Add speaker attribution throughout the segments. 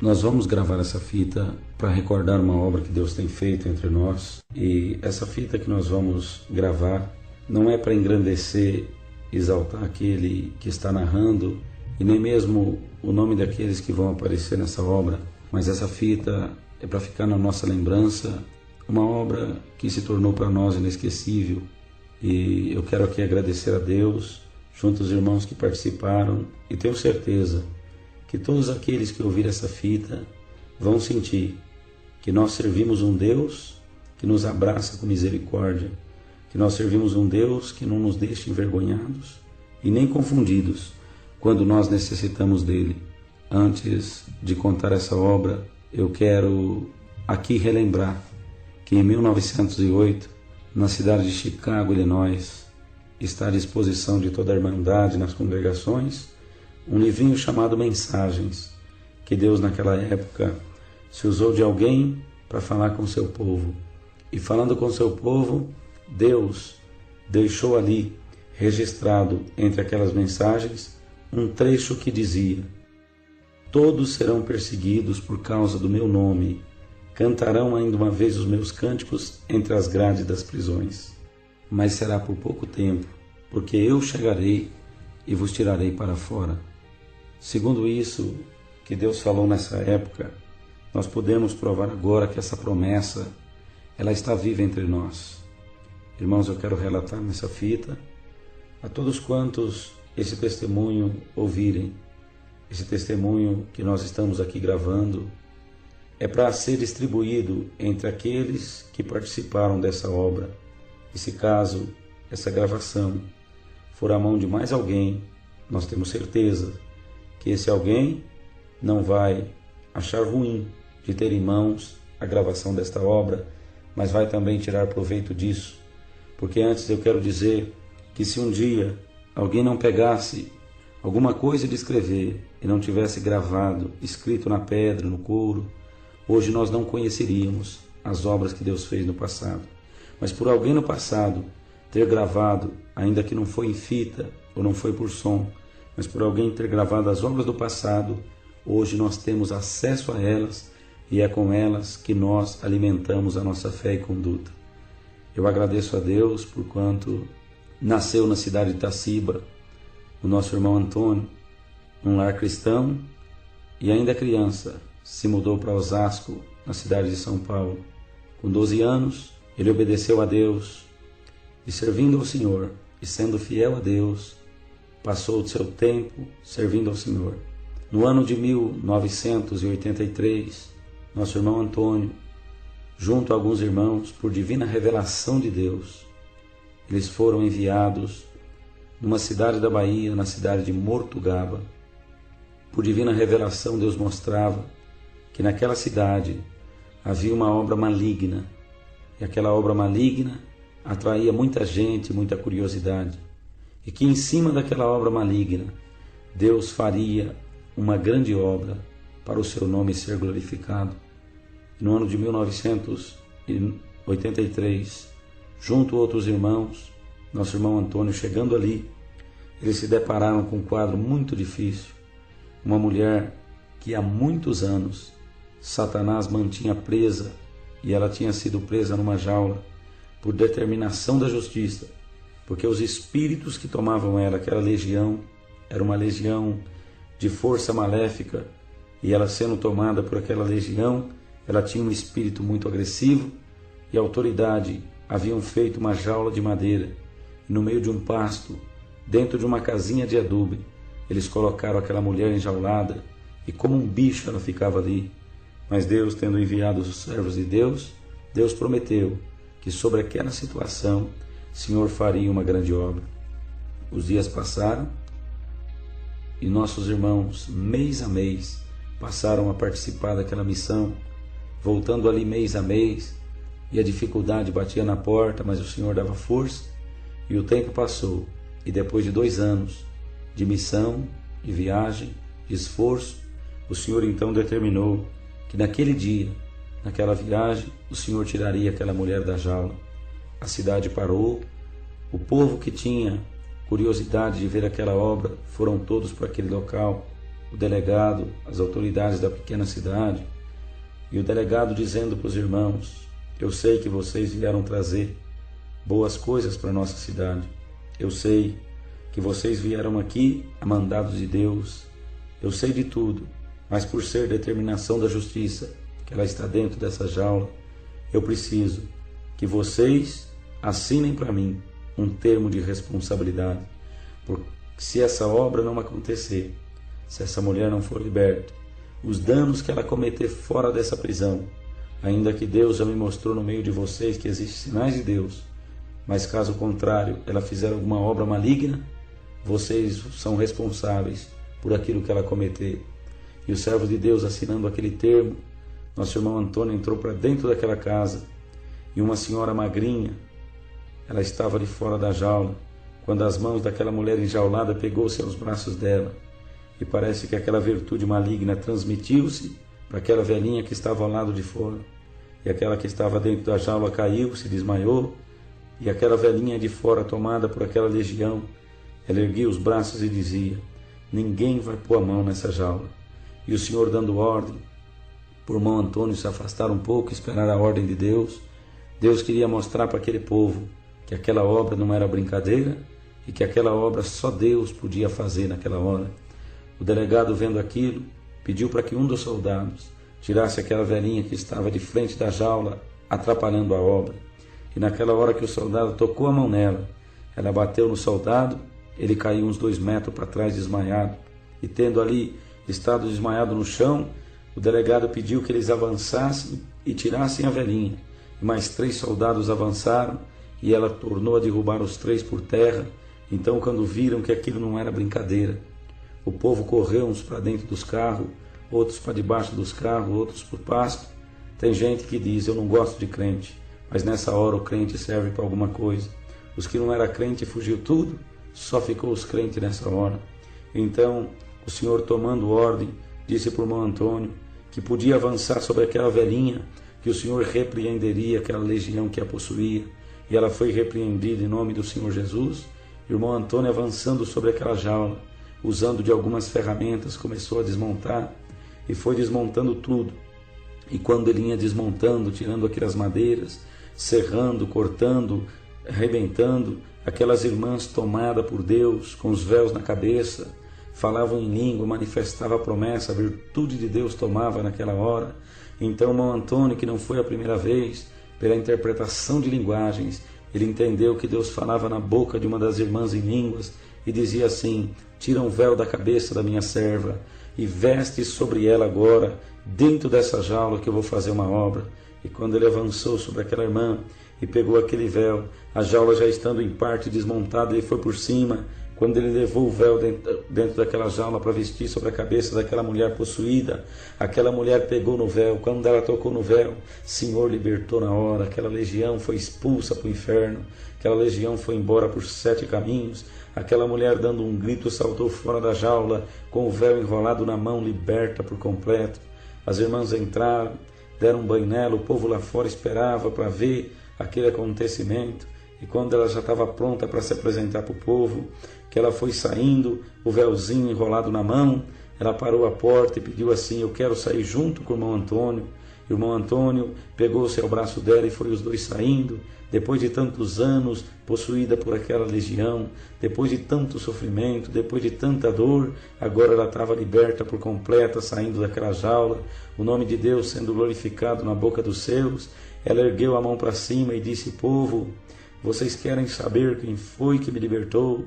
Speaker 1: Nós vamos gravar essa fita para recordar uma obra que Deus tem feito entre nós. E essa fita que nós vamos gravar não é para engrandecer, exaltar aquele que está narrando e nem mesmo o nome daqueles que vão aparecer nessa obra, mas essa fita é para ficar na nossa lembrança, uma obra que se tornou para nós inesquecível. E eu quero aqui agradecer a Deus, junto aos irmãos que participaram, e tenho certeza que todos aqueles que ouvirem essa fita vão sentir que nós servimos um Deus que nos abraça com misericórdia, que nós servimos um Deus que não nos deixa envergonhados e nem confundidos quando nós necessitamos dele. Antes de contar essa obra, eu quero aqui relembrar que em 1908, na cidade de Chicago, Illinois, está à disposição de toda a Irmandade nas congregações um livrinho chamado Mensagens, que Deus naquela época se usou de alguém para falar com seu povo. E falando com seu povo, Deus deixou ali registrado entre aquelas mensagens um trecho que dizia: todos serão perseguidos por causa do meu nome, cantarão ainda uma vez os meus cânticos entre as grades das prisões, mas será por pouco tempo, porque eu chegarei e vos tirarei para fora. Segundo isso que Deus falou nessa época, nós podemos provar agora que essa promessa, ela está viva entre nós. Irmãos, eu quero relatar nessa fita a todos quantos esse testemunho ouvirem, esse testemunho que nós estamos aqui gravando, é para ser distribuído entre aqueles que participaram dessa obra. E se caso essa gravação for a mão de mais alguém, nós temos certeza que esse alguém não vai achar ruim de ter em mãos a gravação desta obra, mas vai também tirar proveito disso. Porque antes eu quero dizer que se um dia alguém não pegasse alguma coisa de escrever e não tivesse gravado, escrito na pedra, no couro, hoje nós não conheceríamos as obras que Deus fez no passado. Mas por alguém no passado ter gravado, ainda que não foi em fita ou não foi por som, mas por alguém ter gravado as obras do passado, hoje nós temos acesso a elas e é com elas que nós alimentamos a nossa fé e conduta. Eu agradeço a Deus por quanto nasceu na cidade de Itaciba o nosso irmão Antônio, um lar cristão, e ainda criança se mudou para Osasco, na cidade de São Paulo. Com 12 anos, ele obedeceu a Deus e, servindo ao Senhor e sendo fiel a Deus, passou o seu tempo servindo ao Senhor. No ano de 1983, nosso irmão Antônio, junto a alguns irmãos, por divina revelação de Deus, eles foram enviados numa cidade da Bahia, na cidade de Mortugaba. Por divina revelação, Deus mostrava que naquela cidade havia uma obra maligna, e aquela obra maligna atraía muita gente, muita curiosidade, e que em cima daquela obra maligna, Deus faria uma grande obra para o seu nome ser glorificado. E no ano de 1983, junto a outros irmãos, nosso irmão Antônio, chegando ali, eles se depararam com um quadro muito difícil. Uma mulher que há muitos anos Satanás mantinha presa, e ela tinha sido presa numa jaula por determinação da justiça, porque os espíritos que tomavam ela, aquela legião, era uma legião de força maléfica, e ela sendo tomada por aquela legião, ela tinha um espírito muito agressivo, e a autoridade haviam feito uma jaula de madeira, e no meio de um pasto, dentro de uma casinha de adube, eles colocaram aquela mulher enjaulada, e como um bicho ela ficava ali. Mas Deus, tendo enviado os servos de Deus, Deus prometeu que sobre aquela situação o Senhor faria uma grande obra. Os dias passaram e nossos irmãos, mês a mês, passaram a participar daquela missão, voltando ali mês a mês, e a dificuldade batia na porta, mas o Senhor dava força, e o tempo passou, e depois de 2 anos de missão, de viagem, de esforço, o Senhor então determinou que naquele dia, naquela viagem, o Senhor tiraria aquela mulher da jaula. A cidade parou, o povo que tinha curiosidade de ver aquela obra foram todos para aquele local. o delegado, as autoridades da pequena cidade, e o delegado dizendo para os irmãos: eu sei que vocês vieram trazer boas coisas para a nossa cidade, eu sei que vocês vieram aqui a mandados de Deus, eu sei de tudo, mas por ser determinação da justiça, que ela está dentro dessa jaula, eu preciso que vocês assinem para mim um termo de responsabilidade, porque se essa obra não acontecer, se essa mulher não for liberta, os danos que ela cometer fora dessa prisão, ainda que Deus já me mostrou no meio de vocês que existem sinais de Deus, mas caso contrário, ela fizer alguma obra maligna, vocês são responsáveis por aquilo que ela cometer. E o servo de Deus, assinando aquele termo, nosso irmão Antônio entrou para dentro daquela casa, e uma senhora magrinha, ela estava ali fora da jaula, quando as mãos daquela mulher enjaulada pegou-se aos braços dela, e parece que aquela virtude maligna transmitiu-se para aquela velhinha que estava ao lado de fora, e aquela que estava dentro da jaula caiu, se desmaiou, e aquela velhinha de fora, tomada por aquela legião, ela erguia os braços e dizia: ninguém vai pôr a mão nessa jaula. E o Senhor, dando ordem por irmão Antônio se afastar um pouco, esperar a ordem de Deus, Deus queria mostrar para aquele povo que aquela obra não era brincadeira e que aquela obra só Deus podia fazer naquela hora. O delegado, vendo aquilo, pediu para que um dos soldados tirasse aquela velhinha que estava de frente da jaula, atrapalhando a obra. E naquela hora que o soldado tocou a mão nela, ela bateu no soldado, ele caiu uns 2 metros para trás desmaiado. E tendo ali estado desmaiado no chão, o delegado pediu que eles avançassem e tirassem a velhinha. E mais 3 soldados avançaram e ela tornou a derrubar os 3 por terra. Então, quando viram que aquilo não era brincadeira, o povo correu uns para dentro dos carros, outros para debaixo dos carros, outros para o pasto. Tem gente que diz: eu não gosto de crente, mas nessa hora o crente serve para alguma coisa. Os que não eram crente fugiu tudo, só ficou os crentes nessa hora. Então o Senhor, tomando ordem, disse para o irmão Antônio que podia avançar sobre aquela velhinha, que o Senhor repreenderia aquela legião que a possuía. E ela foi repreendida em nome do Senhor Jesus. O irmão Antônio, avançando sobre aquela jaula, usando de algumas ferramentas, começou a desmontar e foi desmontando tudo. E quando ele ia desmontando, tirando aquelas madeiras, serrando, cortando, arrebentando, aquelas irmãs tomadas por Deus, com os véus na cabeça, falavam em língua, manifestavam a promessa, a virtude de Deus tomava naquela hora. Então o irmão Antônio, que não foi a primeira vez, pela interpretação de linguagens, ele entendeu que Deus falava na boca de uma das irmãs em línguas e dizia assim: tira um véu da cabeça da minha serva e veste sobre ela agora, dentro dessa jaula, que eu vou fazer uma obra. E quando ele avançou sobre aquela irmã e pegou aquele véu, a jaula já estando em parte desmontada, ele foi por cima. Quando ele levou o véu dentro daquela jaula para vestir sobre a cabeça daquela mulher possuída, aquela mulher pegou no véu. Quando ela tocou no véu, Senhor libertou na hora. Aquela legião foi expulsa para o inferno, aquela legião foi embora por 7 caminhos. Aquela mulher, dando um grito, saltou fora da jaula, com o véu enrolado na mão, liberta por completo. As irmãs entraram, deram um banho nela, o povo lá fora esperava para ver aquele acontecimento. E quando ela já estava pronta para se apresentar para o povo, que ela foi saindo, o véuzinho enrolado na mão, ela parou a porta e pediu assim: eu quero sair junto com o irmão Antônio. E o irmão Antônio pegou-se ao braço dela e foi os dois saindo. Depois de tantos anos possuída por aquela legião, depois de tanto sofrimento, depois de tanta dor, agora ela estava liberta por completa, saindo daquela jaula, o nome de Deus sendo glorificado na boca dos seus. Ela ergueu a mão para cima e disse: povo, vocês querem saber quem foi que me libertou?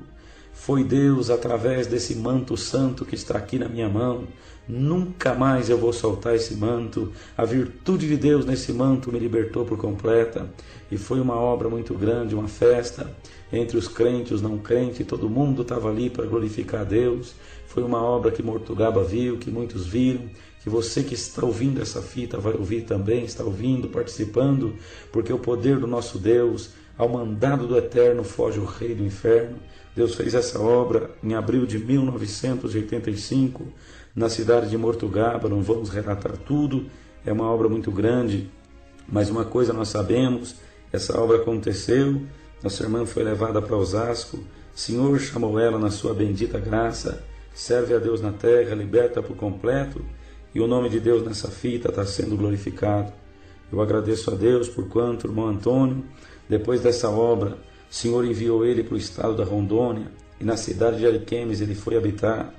Speaker 1: Foi Deus, através desse manto santo que está aqui na minha mão. Nunca mais eu vou soltar esse manto. A virtude de Deus nesse manto me libertou por completa. E foi uma obra muito grande, uma festa entre os crentes e os não crentes. Todo mundo estava ali para glorificar a Deus. Foi uma obra que Mortugaba viu, que muitos viram, que você que está ouvindo essa fita vai ouvir também, está ouvindo, participando, porque o poder do nosso Deus, ao mandado do Eterno, foge o rei do inferno. Deus fez essa obra em abril de 1985, na cidade de Mortugaba. Não vamos relatar tudo, é uma obra muito grande, mas uma coisa nós sabemos: essa obra aconteceu, nossa irmã foi levada para Osasco, Senhor chamou ela na sua bendita graça, serve a Deus na terra, liberta por completo, e o nome de Deus nessa fita está sendo glorificado. Eu agradeço a Deus por quanto o irmão Antônio, depois dessa obra, o Senhor enviou ele para o estado da Rondônia, e na cidade de Ariquemes ele foi habitar,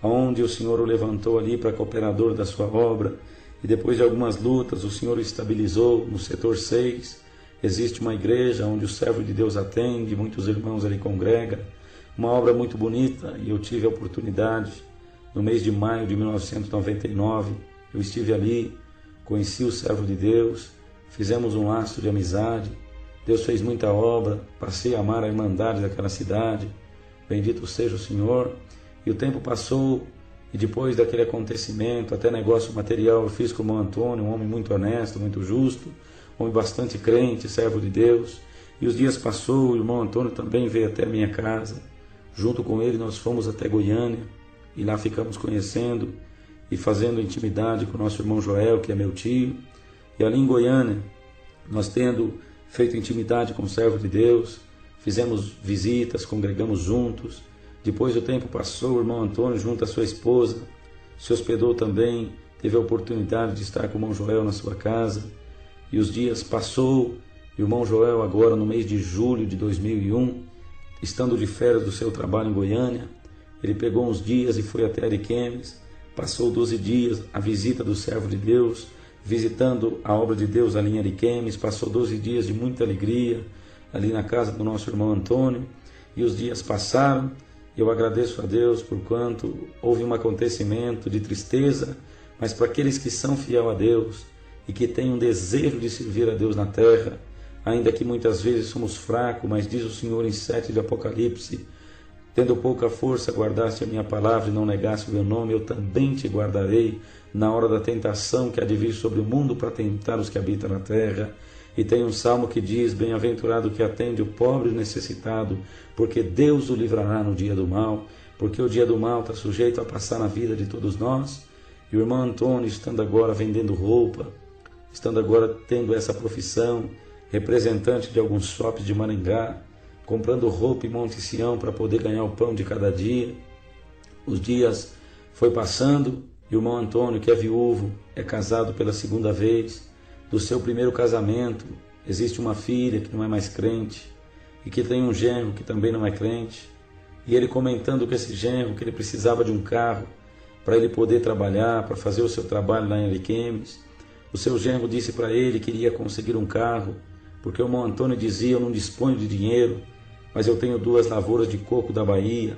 Speaker 1: onde o Senhor o levantou ali para cooperador da sua obra, e depois de algumas lutas o Senhor o estabilizou no setor 6, existe uma igreja onde o servo de Deus atende, muitos irmãos ali congregam, uma obra muito bonita, e eu tive a oportunidade, no mês de maio de 1999, eu estive ali, conheci o servo de Deus, fizemos um laço de amizade, Deus fez muita obra, passei a amar a irmandade daquela cidade, bendito seja o Senhor, e o tempo passou, e depois daquele acontecimento, até negócio material eu fiz com o irmão Antônio, um homem muito honesto, muito justo, um homem bastante crente, servo de Deus, e os dias passou, o irmão Antônio também veio até a minha casa, junto com ele nós fomos até Goiânia, e lá ficamos conhecendo e fazendo intimidade com o nosso irmão Joel, que é meu tio, e ali em Goiânia, nós tendo feito intimidade com o servo de Deus, fizemos visitas, congregamos juntos. Depois o tempo passou, o irmão Antônio, junto à sua esposa, se hospedou também, teve a oportunidade de estar com o irmão Joel na sua casa, e os dias passou, e o irmão Joel agora no mês de julho de 2001, estando de férias do seu trabalho em Goiânia, ele pegou uns dias e foi até Ariquemes, passou 12 dias a visita do servo de Deus, visitando a obra de Deus ali em Ariquemes, passou 12 dias de muita alegria, ali na casa do nosso irmão Antônio, e os dias passaram, e eu agradeço a Deus por quanto houve um acontecimento de tristeza, mas para aqueles que são fiel a Deus, e que têm um desejo de servir a Deus na terra, ainda que muitas vezes somos fracos, mas diz o Senhor em 7 de Apocalipse, tendo pouca força, guardaste a minha palavra e não negaste o meu nome, eu também te guardarei na hora da tentação que há de vir sobre o mundo para tentar os que habitam na terra. E tem um salmo que diz, bem-aventurado que atende o pobre e o necessitado, porque Deus o livrará no dia do mal, porque o dia do mal está sujeito a passar na vida de todos nós. E o irmão Antônio, estando agora vendendo roupa, estando agora tendo essa profissão, representante de alguns shoppings de Maringá, comprando roupa em Monte Sião para poder ganhar o pão de cada dia. Os dias foi passando e o irmão Antônio, que é viúvo, é casado pela segunda vez. Do seu primeiro casamento existe uma filha que não é mais crente e que tem um genro que também não é crente. E ele comentando com esse genro que ele precisava de um carro para ele poder trabalhar, para fazer o seu trabalho lá em Ariquemes. O seu genro disse para ele que iria conseguir um carro, porque o irmão Antônio dizia, eu não disponho de dinheiro, mas eu tenho 2 lavouras de coco da Bahia,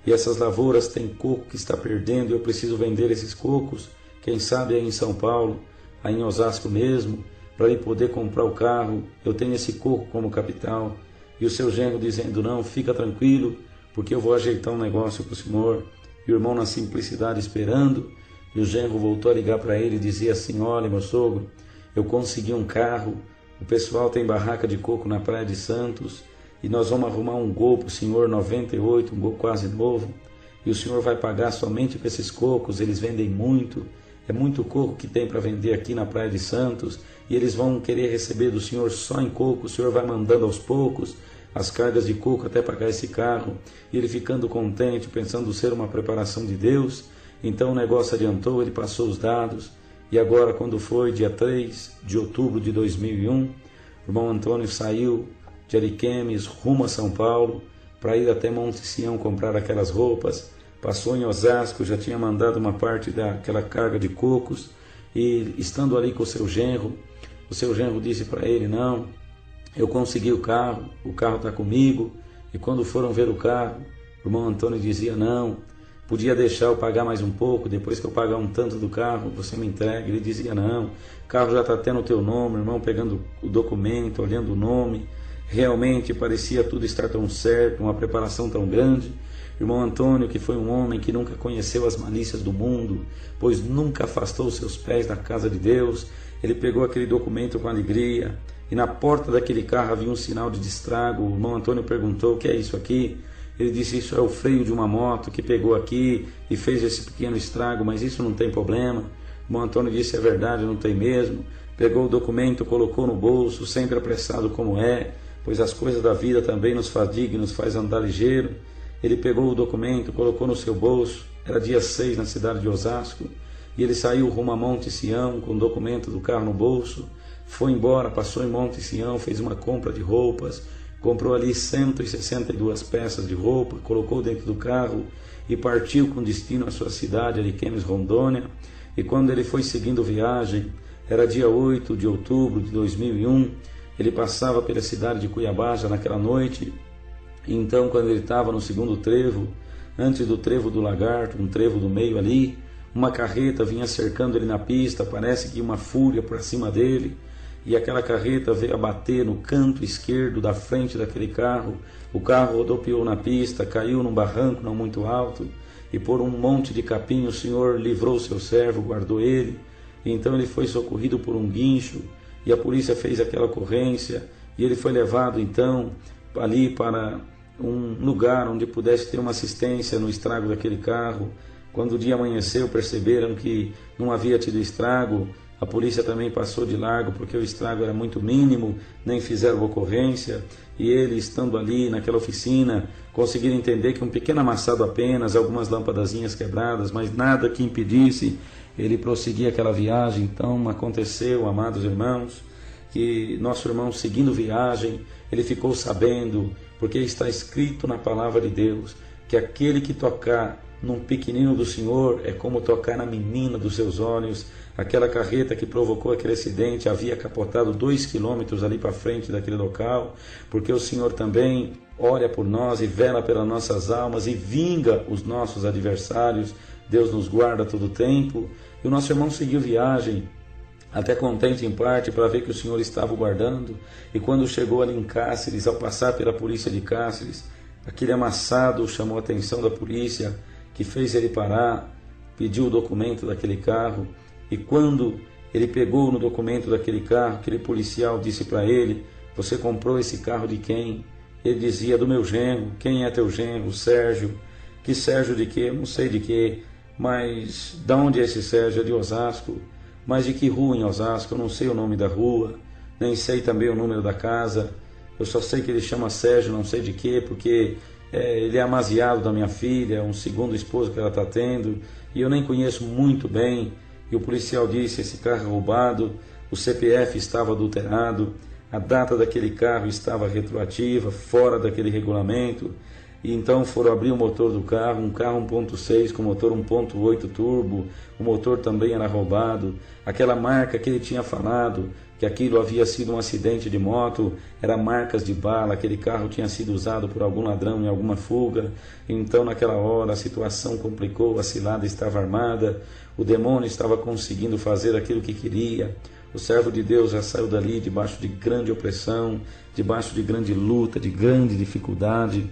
Speaker 1: e essas lavouras têm coco que está perdendo, e eu preciso vender esses cocos, quem sabe aí em São Paulo, aí em Osasco mesmo, para ele poder comprar o carro, eu tenho esse coco como capital. E o seu genro dizendo, não, fica tranquilo, porque eu vou ajeitar um negócio para o senhor. E o irmão na simplicidade esperando, e o genro voltou a ligar para ele e dizia assim, olha meu sogro, eu consegui um carro, o pessoal tem barraca de coco na Praia de Santos, e nós vamos arrumar um Gol para o senhor, 98, um Gol quase novo, e o senhor vai pagar somente com esses cocos, eles vendem muito, é muito coco que tem para vender aqui na Praia de Santos, e eles vão querer receber do senhor só em coco, o senhor vai mandando aos poucos as cargas de coco até pagar esse carro, e ele ficando contente, pensando ser uma preparação de Deus, então o negócio adiantou, ele passou os dados, e agora quando foi dia 3 de outubro de 2001, o irmão Antônio saiu de Ariquemes rumo a São Paulo, para ir até Monte Sião comprar aquelas roupas, passou em Osasco, já tinha mandado uma parte daquela carga de cocos, e estando ali com o seu genro disse para ele, não, eu consegui o carro está comigo, e quando foram ver o carro, o irmão Antônio dizia, não, podia deixar eu pagar mais um pouco, depois que eu pagar um tanto do carro, você me entrega. Ele dizia, não, o carro já está tendo o teu nome, o irmão pegando o documento, olhando o nome, realmente parecia tudo estar tão certo, uma preparação tão grande. Irmão Antônio, que foi um homem que nunca conheceu as malícias do mundo, pois nunca afastou seus pés da casa de Deus, ele pegou aquele documento com alegria, e na porta daquele carro havia um sinal de destrago. O irmão Antônio perguntou, o que é isso aqui? Ele disse, isso é o freio de uma moto que pegou aqui e fez esse pequeno estrago, mas isso não tem problema. O irmão Antônio disse, é verdade, não tem mesmo. Pegou o documento, colocou no bolso, sempre apressado como é, pois as coisas da vida também nos fadigam e nos faz andar ligeiro. Ele pegou o documento, colocou no seu bolso, era dia 6 na cidade de Osasco, e ele saiu rumo a Monte Sião com o documento do carro no bolso, foi embora, passou em Monte Sião, fez uma compra de roupas, comprou ali 162 peças de roupa, colocou dentro do carro e partiu com destino à sua cidade, Ariquemes, Rondônia. E quando ele foi seguindo viagem, era dia 8 de outubro de 2001, ele passava pela cidade de Cuiabá já naquela noite. E então, quando ele estava no segundo trevo, antes do trevo do Lagarto, um trevo do meio ali, uma carreta vinha cercando ele na pista, parece que uma fúria por cima dele, e aquela carreta veio a bater no canto esquerdo da frente daquele carro. O carro rodopiou na pista, caiu num barranco não muito alto, e por um monte de capim o Senhor livrou o seu servo, guardou ele. E então ele foi socorrido por um guincho, e a polícia fez aquela ocorrência, e ele foi levado então ali para um lugar onde pudesse ter uma assistência no estrago daquele carro. Quando o dia amanheceu, perceberam que não havia tido estrago. A polícia também passou de largo porque o estrago era muito mínimo, nem fizeram ocorrência. E ele, estando ali naquela oficina, conseguiram entender que um pequeno amassado apenas, algumas lâmpadazinhas quebradas, mas nada que impedisse ele prosseguir aquela viagem. Então aconteceu, amados irmãos, que nosso irmão, seguindo viagem, ele ficou sabendo, porque está escrito na palavra de Deus, que aquele que tocar num pequenino do Senhor é como tocar na menina dos seus olhos. Aquela carreta que provocou aquele acidente havia capotado 2 quilômetros ali para frente daquele local, porque o Senhor também olha por nós e vela pelas nossas almas e vinga os nossos adversários. Deus nos guarda todo o tempo. E o nosso irmão seguiu viagem, até contente em parte para ver que o Senhor estava o guardando. E quando chegou ali em Cáceres, ao passar pela polícia de Cáceres, aquele amassado chamou a atenção da polícia, que fez ele parar, pediu o documento daquele carro. E quando ele pegou no documento daquele carro, aquele policial disse para ele: você comprou esse carro de quem? Ele dizia: do meu genro. Quem é teu genro? Sérgio. Que Sérgio de quê? Não sei de quê. Mas de onde é esse Sérgio? É de Osasco. Mas de que rua em Osasco? Eu não sei o nome da rua, nem sei também o número da casa. Eu só sei que ele chama Sérgio, não sei de quê, porque ele é amasiado da minha filha, é um segundo esposo que ela está tendo, e eu nem conheço muito bem. E o policial disse: esse carro é roubado, o CPF estava adulterado, a data daquele carro estava retroativa, fora daquele regulamento. E então foram abrir o motor do carro, um carro 1.6 com motor 1.8 turbo, o motor também era roubado. Aquela marca que ele tinha falado, que aquilo havia sido um acidente de moto, era marcas de bala, aquele carro tinha sido usado por algum ladrão em alguma fuga. Então naquela hora a situação complicou, a cilada estava armada, o demônio estava conseguindo fazer aquilo que queria. O servo de Deus já saiu dali debaixo de grande opressão, debaixo de grande luta, de grande dificuldade.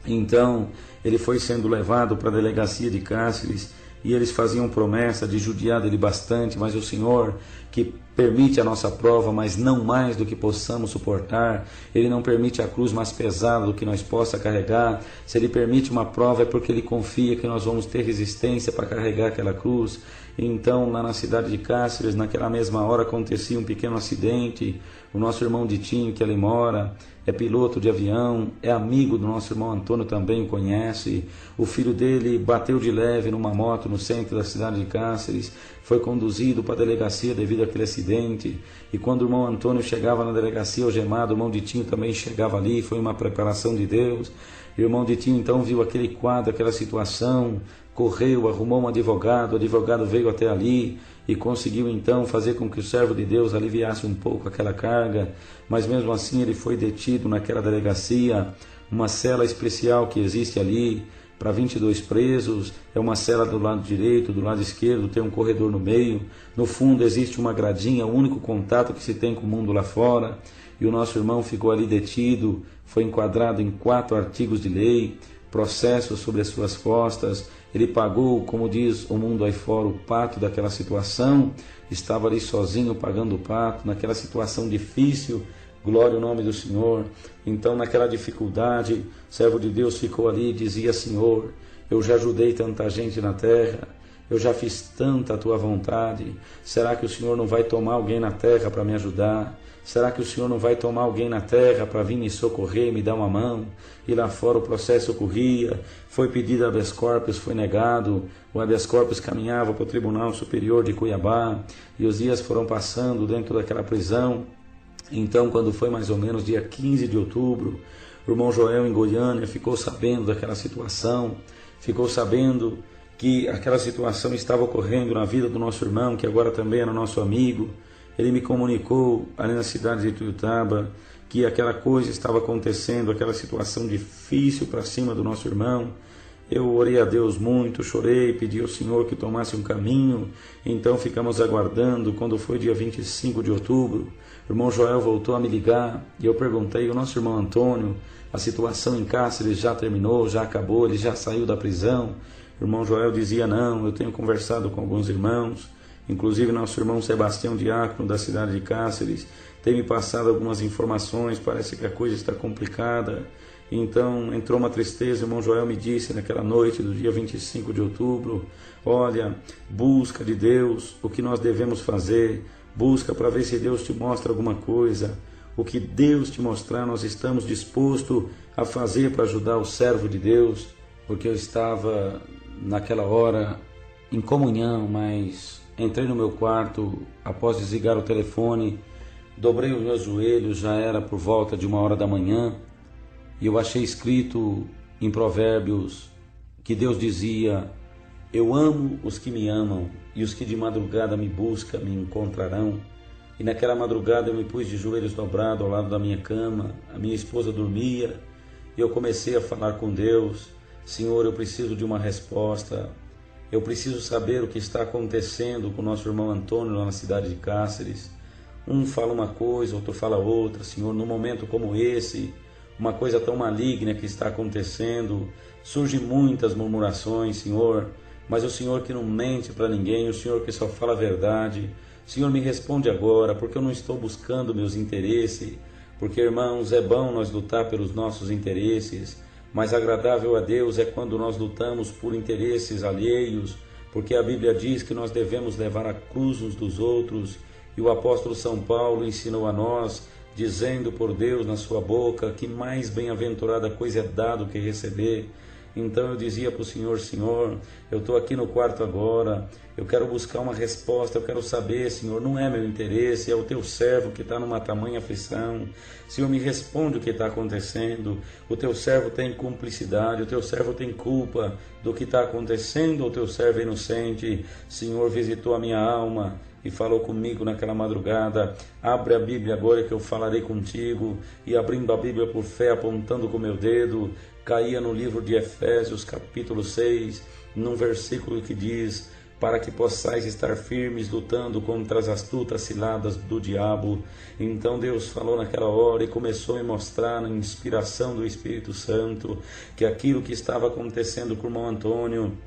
Speaker 1: Então ele foi sendo levado para a delegacia de Cáceres, e eles faziam promessa de judiar dele bastante, mas o Senhor, que permite a nossa prova, mas não mais do que possamos suportar, Ele não permite a cruz mais pesada do que nós possa carregar. Se Ele permite uma prova é porque Ele confia que nós vamos ter resistência para carregar aquela cruz. Então lá na cidade de Cáceres, naquela mesma hora acontecia um pequeno acidente. O nosso irmão Ditinho, que ali mora, é piloto de avião, é amigo do nosso irmão Antônio, também o conhece. O filho dele bateu de leve numa moto no centro da cidade de Cáceres, foi conduzido para a delegacia devido àquele acidente. E quando o irmão Antônio chegava na delegacia algemado, o irmão Ditinho também chegava ali, foi uma preparação de Deus. E o irmão Ditinho então viu aquele quadro, aquela situação, correu, arrumou um advogado, o advogado veio até ali e conseguiu então fazer com que o servo de Deus aliviasse um pouco aquela carga, mas mesmo assim ele foi detido naquela delegacia, uma cela especial que existe ali para 22 presos, é uma cela do lado direito, do lado esquerdo, tem um corredor no meio, no fundo existe uma gradinha, o único contato que se tem com o mundo lá fora, e o nosso irmão ficou ali detido, foi enquadrado em 4 artigos de lei, processos sobre as suas costas. Ele pagou, como diz o mundo aí fora, o pato daquela situação, estava ali sozinho pagando o pato, naquela situação difícil, glória ao nome do Senhor. Então naquela dificuldade, o servo de Deus ficou ali e dizia: Senhor, eu já ajudei tanta gente na terra, eu já fiz tanta a tua vontade. Será que o Senhor não vai tomar alguém na terra para me ajudar? Será que o Senhor não vai tomar alguém na terra para vir me socorrer e me dar uma mão? E lá fora o processo corria, foi pedido habeas corpus, foi negado, o habeas corpus caminhava para o Tribunal Superior de Cuiabá, e os dias foram passando dentro daquela prisão. Então, quando foi mais ou menos dia 15 de outubro, o irmão Joel em Goiânia ficou sabendo daquela situação, ficou sabendo que aquela situação estava ocorrendo na vida do nosso irmão, que agora também era nosso amigo. Ele me comunicou ali na cidade de Tuiutaba que aquela coisa estava acontecendo, aquela situação difícil para cima do nosso irmão. Eu orei a Deus muito, chorei, pedi ao Senhor que tomasse um caminho. Então ficamos aguardando. Quando foi dia 25 de outubro, o irmão Joel voltou a me ligar e eu perguntei: o nosso irmão Antônio, a situação em Cáceres já terminou, já acabou, ele já saiu da prisão? O irmão Joel dizia: não, eu tenho conversado com alguns irmãos, inclusive nosso irmão Sebastião Diácono da cidade de Cáceres tem me passado algumas informações, parece que a coisa está complicada. Então entrou uma tristeza. O irmão Joel me disse naquela noite do dia 25 de outubro: olha, busca de Deus o que nós devemos fazer, busca para ver se Deus te mostra alguma coisa. O que Deus te mostrar, nós estamos dispostos a fazer para ajudar o servo de Deus. Porque eu estava naquela hora em comunhão, mas entrei no meu quarto após desligar o telefone, dobrei os meus joelhos, já era por volta de 1h da manhã, e eu achei escrito em Provérbios que Deus dizia: eu amo os que me amam, e os que de madrugada me buscam me encontrarão. E naquela madrugada eu me pus de joelhos dobrados ao lado da minha cama, a minha esposa dormia, e eu comecei a falar com Deus: Senhor, eu preciso de uma resposta, eu preciso saber o que está acontecendo com o nosso irmão Antônio lá na cidade de Cáceres. Um fala uma coisa, outro fala outra. Senhor, num momento como esse, uma coisa tão maligna que está acontecendo, surgem muitas murmurações, Senhor, mas o Senhor que não mente para ninguém, o Senhor que só fala a verdade. Senhor, me responde agora, porque eu não estou buscando meus interesses, porque, irmãos, é bom nós lutar pelos nossos interesses, mas agradável a Deus é quando nós lutamos por interesses alheios, porque a Bíblia diz que nós devemos levar a cruz uns dos outros, e o apóstolo São Paulo ensinou a nós, dizendo por Deus na sua boca, que mais bem-aventurada coisa é dar do que receber. Então eu dizia para o Senhor: Senhor, eu estou aqui no quarto agora, eu quero buscar uma resposta, eu quero saber, Senhor, não é meu interesse, é o teu servo que está numa tamanha aflição. Senhor, me responde o que está acontecendo. O teu servo tem cumplicidade, o teu servo tem culpa do que está acontecendo, o teu servo é inocente. Senhor, visitou a minha alma e falou comigo naquela madrugada: abre a Bíblia agora que eu falarei contigo. E abrindo a Bíblia por fé, apontando com o meu dedo, caía no livro de Efésios capítulo 6, num versículo que diz: para que possais estar firmes lutando contra as astutas ciladas do diabo. Então Deus falou naquela hora e começou a me mostrar, na inspiração do Espírito Santo, que aquilo que estava acontecendo com o irmão Antônio,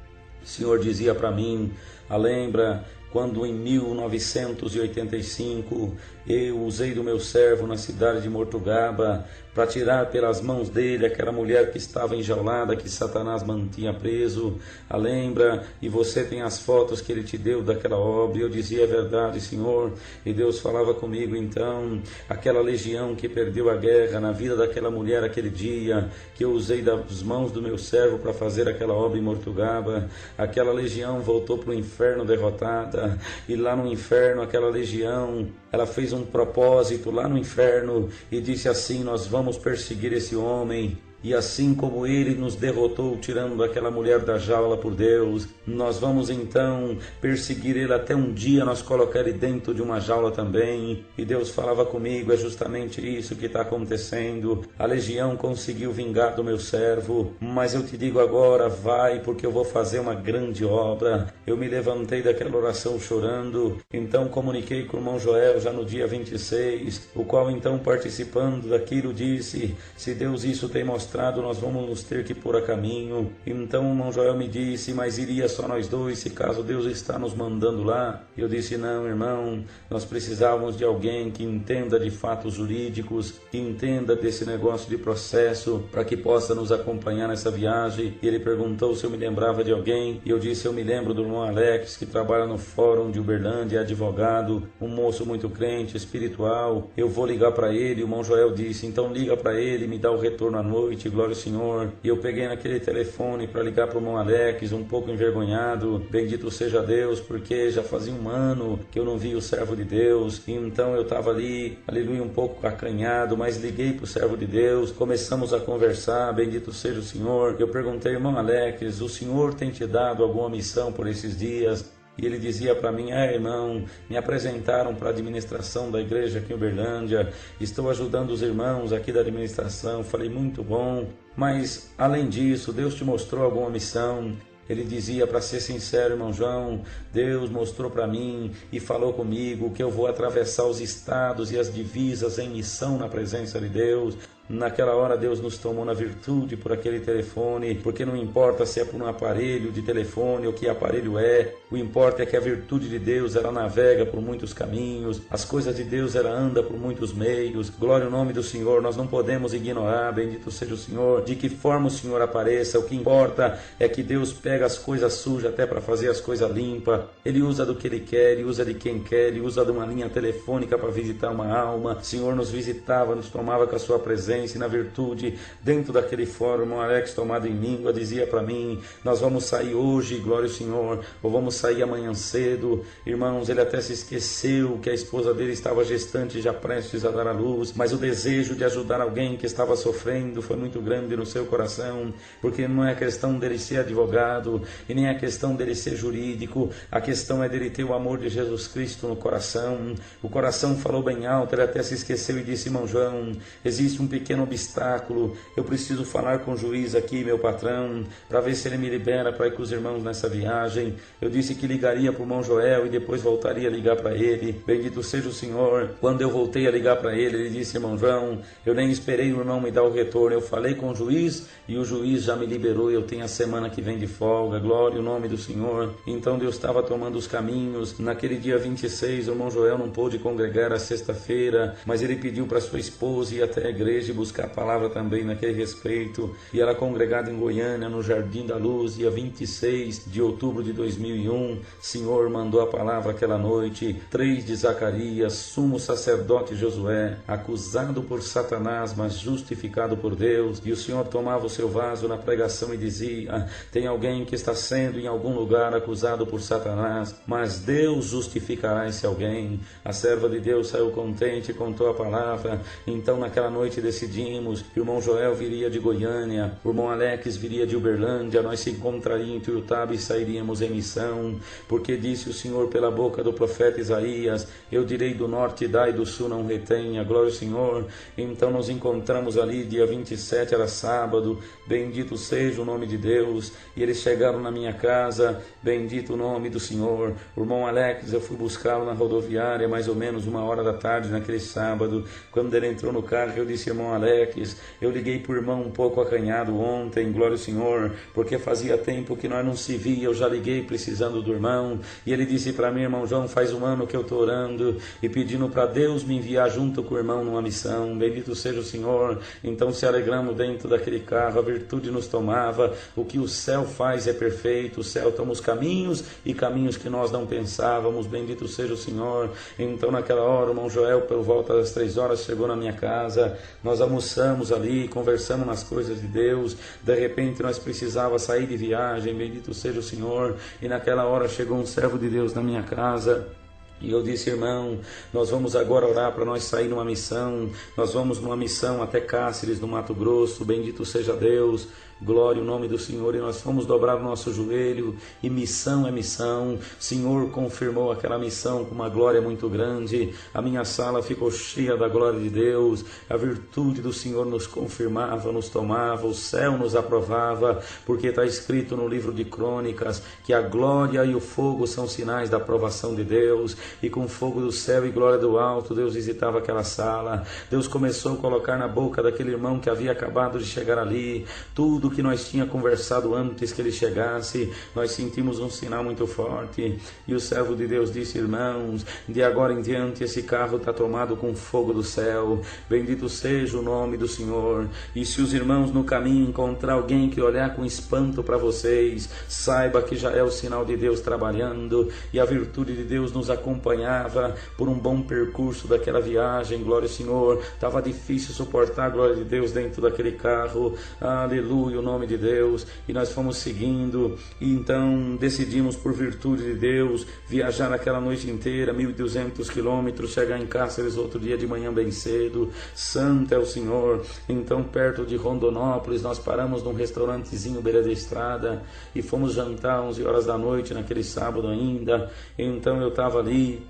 Speaker 1: o Senhor dizia para mim: lembra quando em 1985 eu usei do meu servo na cidade de Mortugaba para tirar pelas mãos dele aquela mulher que estava enjaulada, que Satanás mantinha preso? Lembra? E você tem as fotos que ele te deu daquela obra. E eu dizia: é verdade, Senhor. E Deus falava comigo então: aquela legião que perdeu a guerra na vida daquela mulher aquele dia, que eu usei das mãos do meu servo para fazer aquela obra em Mortugaba, aquela legião voltou para o inferno derrotada. E lá no inferno aquela legião, ela fez um propósito lá no inferno e disse assim: nós vamos perseguir esse homem, e assim como ele nos derrotou tirando aquela mulher da jaula por Deus, nós vamos então perseguir ele até um dia nós colocar ele dentro de uma jaula também. E Deus falava comigo: é justamente isso que está acontecendo. A legião conseguiu vingar do meu servo, mas eu te digo agora: vai, porque eu vou fazer uma grande obra. Eu me levantei daquela oração chorando, então comuniquei com o irmão Joel já no dia 26, o qual então, participando daquilo, disse: se Deus isso tem mostrado mostrado, nós vamos nos ter que pôr a caminho. Então o irmão Joel me disse, mas iria só nós dois, se caso Deus está nos mandando lá? Eu disse, não, irmão, nós precisávamos de alguém que entenda de fatos jurídicos, que entenda desse negócio de processo, para que possa nos acompanhar nessa viagem. E ele perguntou se eu me lembrava de alguém, e eu disse, eu me lembro do irmão Alex, que trabalha no Fórum de Uberlândia, é advogado, um moço muito crente, espiritual. Eu vou ligar para ele. O irmão Joel disse, então liga para ele, me dá o retorno à noite, glória ao Senhor. E eu peguei naquele telefone para ligar para o irmão Alex, um pouco envergonhado, bendito seja Deus, porque já fazia um ano que eu não via o servo de Deus, e então eu estava ali, aleluia, um pouco acanhado, mas liguei para o servo de Deus, começamos a conversar, bendito seja o Senhor. Eu perguntei, irmão Alex, o Senhor tem te dado alguma missão por esses dias? E ele dizia para mim, irmão, me apresentaram para a administração da igreja aqui em Uberlândia, estou ajudando os irmãos aqui da administração. Falei, muito bom, mas além disso, Deus te mostrou alguma missão? Ele dizia, para ser sincero, irmão João, Deus mostrou para mim e falou comigo que eu vou atravessar os estados e as divisas em missão na presença de Deus. Naquela hora Deus nos tomou na virtude por aquele telefone, porque não importa se é por um aparelho de telefone ou que aparelho é, o importa é que a virtude de Deus ela navega por muitos caminhos, as coisas de Deus ela anda por muitos meios. Glória ao nome do Senhor, nós não podemos ignorar, bendito seja o Senhor, de que forma o Senhor apareça. O que importa é que Deus pega as coisas sujas até para fazer as coisas limpas. Ele usa do que Ele quer, Ele usa de quem quer, Ele usa de uma linha telefônica para visitar uma alma. O Senhor nos visitava, nos tomava com a sua presença. E na virtude, dentro daquele fórum, o irmão Alex, tomado em língua, dizia para mim, nós vamos sair hoje, glória ao Senhor, ou vamos sair amanhã cedo. Irmãos, ele até se esqueceu que a esposa dele estava gestante, já prestes a dar à luz, mas o desejo de ajudar alguém que estava sofrendo foi muito grande no seu coração, porque não é a questão dele ser advogado, e nem a questão dele ser jurídico, a questão é dele ter o amor de Jesus Cristo no coração. O coração falou bem alto, ele até se esqueceu e disse, irmão João, existe um pequeno obstáculo, eu preciso falar com o juiz aqui, meu patrão, para ver se ele me libera para ir com os irmãos nessa viagem. Eu disse que ligaria para o irmão Joel e depois voltaria a ligar para ele, bendito seja o Senhor. Quando eu voltei a ligar para ele, ele disse, irmão João, eu nem esperei o irmão me dar o retorno, eu falei com o juiz e o juiz já me liberou, eu tenho a semana que vem de folga, glória ao nome do Senhor. Então Deus estava tomando os caminhos. Naquele dia 26, o irmão Joel não pôde congregar a sexta-feira, mas ele pediu para sua esposa ir até a igreja e buscar a palavra também naquele respeito, e ela congregada em Goiânia, no Jardim da Luz, dia 26 de outubro de 2001, Senhor mandou a palavra aquela noite, 3 de Zacarias, sumo sacerdote Josué, acusado por Satanás, mas justificado por Deus, e o Senhor tomava o seu vaso na pregação e dizia, tem alguém que está sendo em algum lugar acusado por Satanás, mas Deus justificará esse alguém. A serva de Deus saiu contente e contou a palavra. Então naquela noite decidimos que o irmão Joel viria de Goiânia, o irmão Alex viria de Uberlândia, nós se encontraríamos em Tuiutaba e sairíamos em missão, porque disse o Senhor pela boca do profeta Isaías, eu direi do norte dai, do sul não retenha, glória ao Senhor. Então nos encontramos ali, dia 27, era sábado, bendito seja o nome de Deus, e eles chegaram na minha casa, bendito o nome do Senhor. O irmão Alex, eu fui buscá-lo na rodoviária, mais ou menos 1h da tarde naquele sábado. Quando ele entrou no carro, eu disse, irmão Alex, eu liguei para o irmão um pouco acanhado ontem, glória ao Senhor, porque fazia tempo que nós não se via, eu já liguei precisando do irmão, e ele disse para mim, irmão João, faz 1 ano que eu estou orando e pedindo para Deus me enviar junto com o irmão numa missão, bendito seja o Senhor. Então se alegramos dentro daquele carro, a virtude nos tomava, o que o céu faz é perfeito, o céu toma os caminhos e caminhos que nós não pensávamos, bendito seja o Senhor. Então naquela hora, o irmão Joel, por volta das 3 horas, chegou na minha casa, nós almoçamos ali, conversamos nas coisas de Deus, de repente nós precisávamos sair de viagem, bendito seja o Senhor, e naquela hora chegou um servo de Deus na minha casa, e eu disse, irmão, nós vamos agora orar para nós sair numa missão, nós vamos numa missão até Cáceres, no Mato Grosso, bendito seja Deus. glória ao nome do Senhor, e nós fomos dobrar o nosso joelho, e missão é missão. O Senhor confirmou aquela missão com uma glória muito grande. A minha sala ficou cheia da glória de Deus, a virtude do Senhor nos confirmava, nos tomava, o céu nos aprovava, porque está escrito no livro de Crônicas que a glória e o fogo são sinais da aprovação de Deus, e com fogo do céu e glória do alto, Deus visitava aquela sala. Deus começou a colocar na boca daquele irmão que havia acabado de chegar ali, tudo que nós tinha conversado antes que ele chegasse. Nós sentimos um sinal muito forte, e o servo de Deus disse: irmãos, de agora em diante esse carro está tomado com fogo do céu, bendito seja o nome do Senhor. E se os irmãos no caminho encontrar alguém que olhar com espanto para vocês, saiba que já é o sinal de Deus trabalhando, e a virtude de Deus nos acompanhava por um bom percurso daquela viagem. Glória ao Senhor. Estava difícil suportar a glória de Deus dentro daquele carro, aleluia, o nome de Deus, e nós fomos seguindo, e então decidimos, por virtude de Deus, viajar aquela noite inteira, 1.200 quilômetros, chegar em Cáceres outro dia de manhã bem cedo. Santo é o Senhor. Então, perto de Rondonópolis, nós paramos num restaurantezinho beira da estrada, e fomos jantar 11 horas da noite, naquele sábado ainda. Então eu estava ali,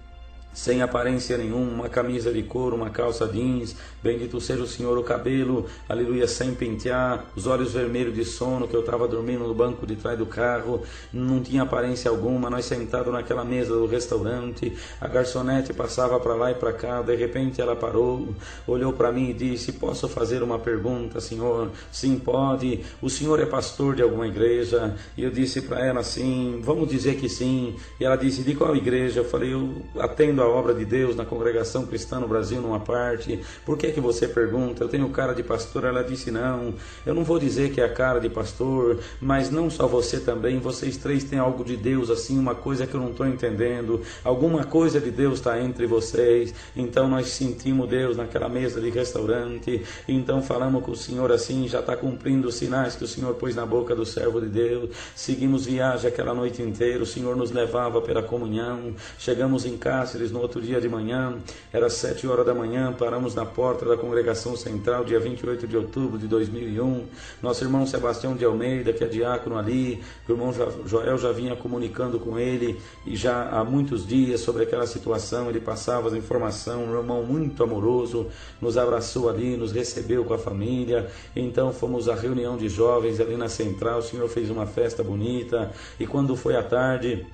Speaker 1: sem aparência nenhuma, uma camisa de couro, uma calça jeans, bendito seja o Senhor, o cabelo, aleluia, sem pentear, os olhos vermelhos de sono, que eu estava dormindo no banco de trás do carro, não tinha aparência alguma. Nós sentados naquela mesa do restaurante, a garçonete passava para lá e para cá, de repente ela parou, olhou para mim e disse: posso fazer uma pergunta, senhor? Sim, pode. O senhor é pastor de alguma igreja? E eu disse para ela: sim, vamos dizer que sim. E ela disse: de qual igreja? Eu falei: eu atendo a obra de Deus na Congregação Cristã no Brasil, numa parte. Por que você pergunta? Eu tenho cara de pastor? Ela disse: não, eu não vou dizer que é a cara de pastor, mas não só você também, vocês três têm algo de Deus, assim, uma coisa que eu não estou entendendo, alguma coisa de Deus está entre vocês. Então nós sentimos Deus naquela mesa de restaurante, então falamos com o Senhor assim: já está cumprindo os sinais que o Senhor pôs na boca do servo de Deus. Seguimos viagem aquela noite inteira, o Senhor nos levava pela comunhão. Chegamos em Cáceres no outro dia de manhã, era 7 horas da manhã, paramos na porta da Congregação Central, dia 28 de outubro de 2001. Nosso irmão Sebastião de Almeida, que é diácono ali, o irmão Joel já vinha comunicando com ele, e já há muitos dias, sobre aquela situação, ele passava as informações. Um irmão muito amoroso, nos abraçou ali, nos recebeu com a família. Então fomos à reunião de jovens ali na Central, o Senhor fez uma festa bonita, e quando foi à tarde,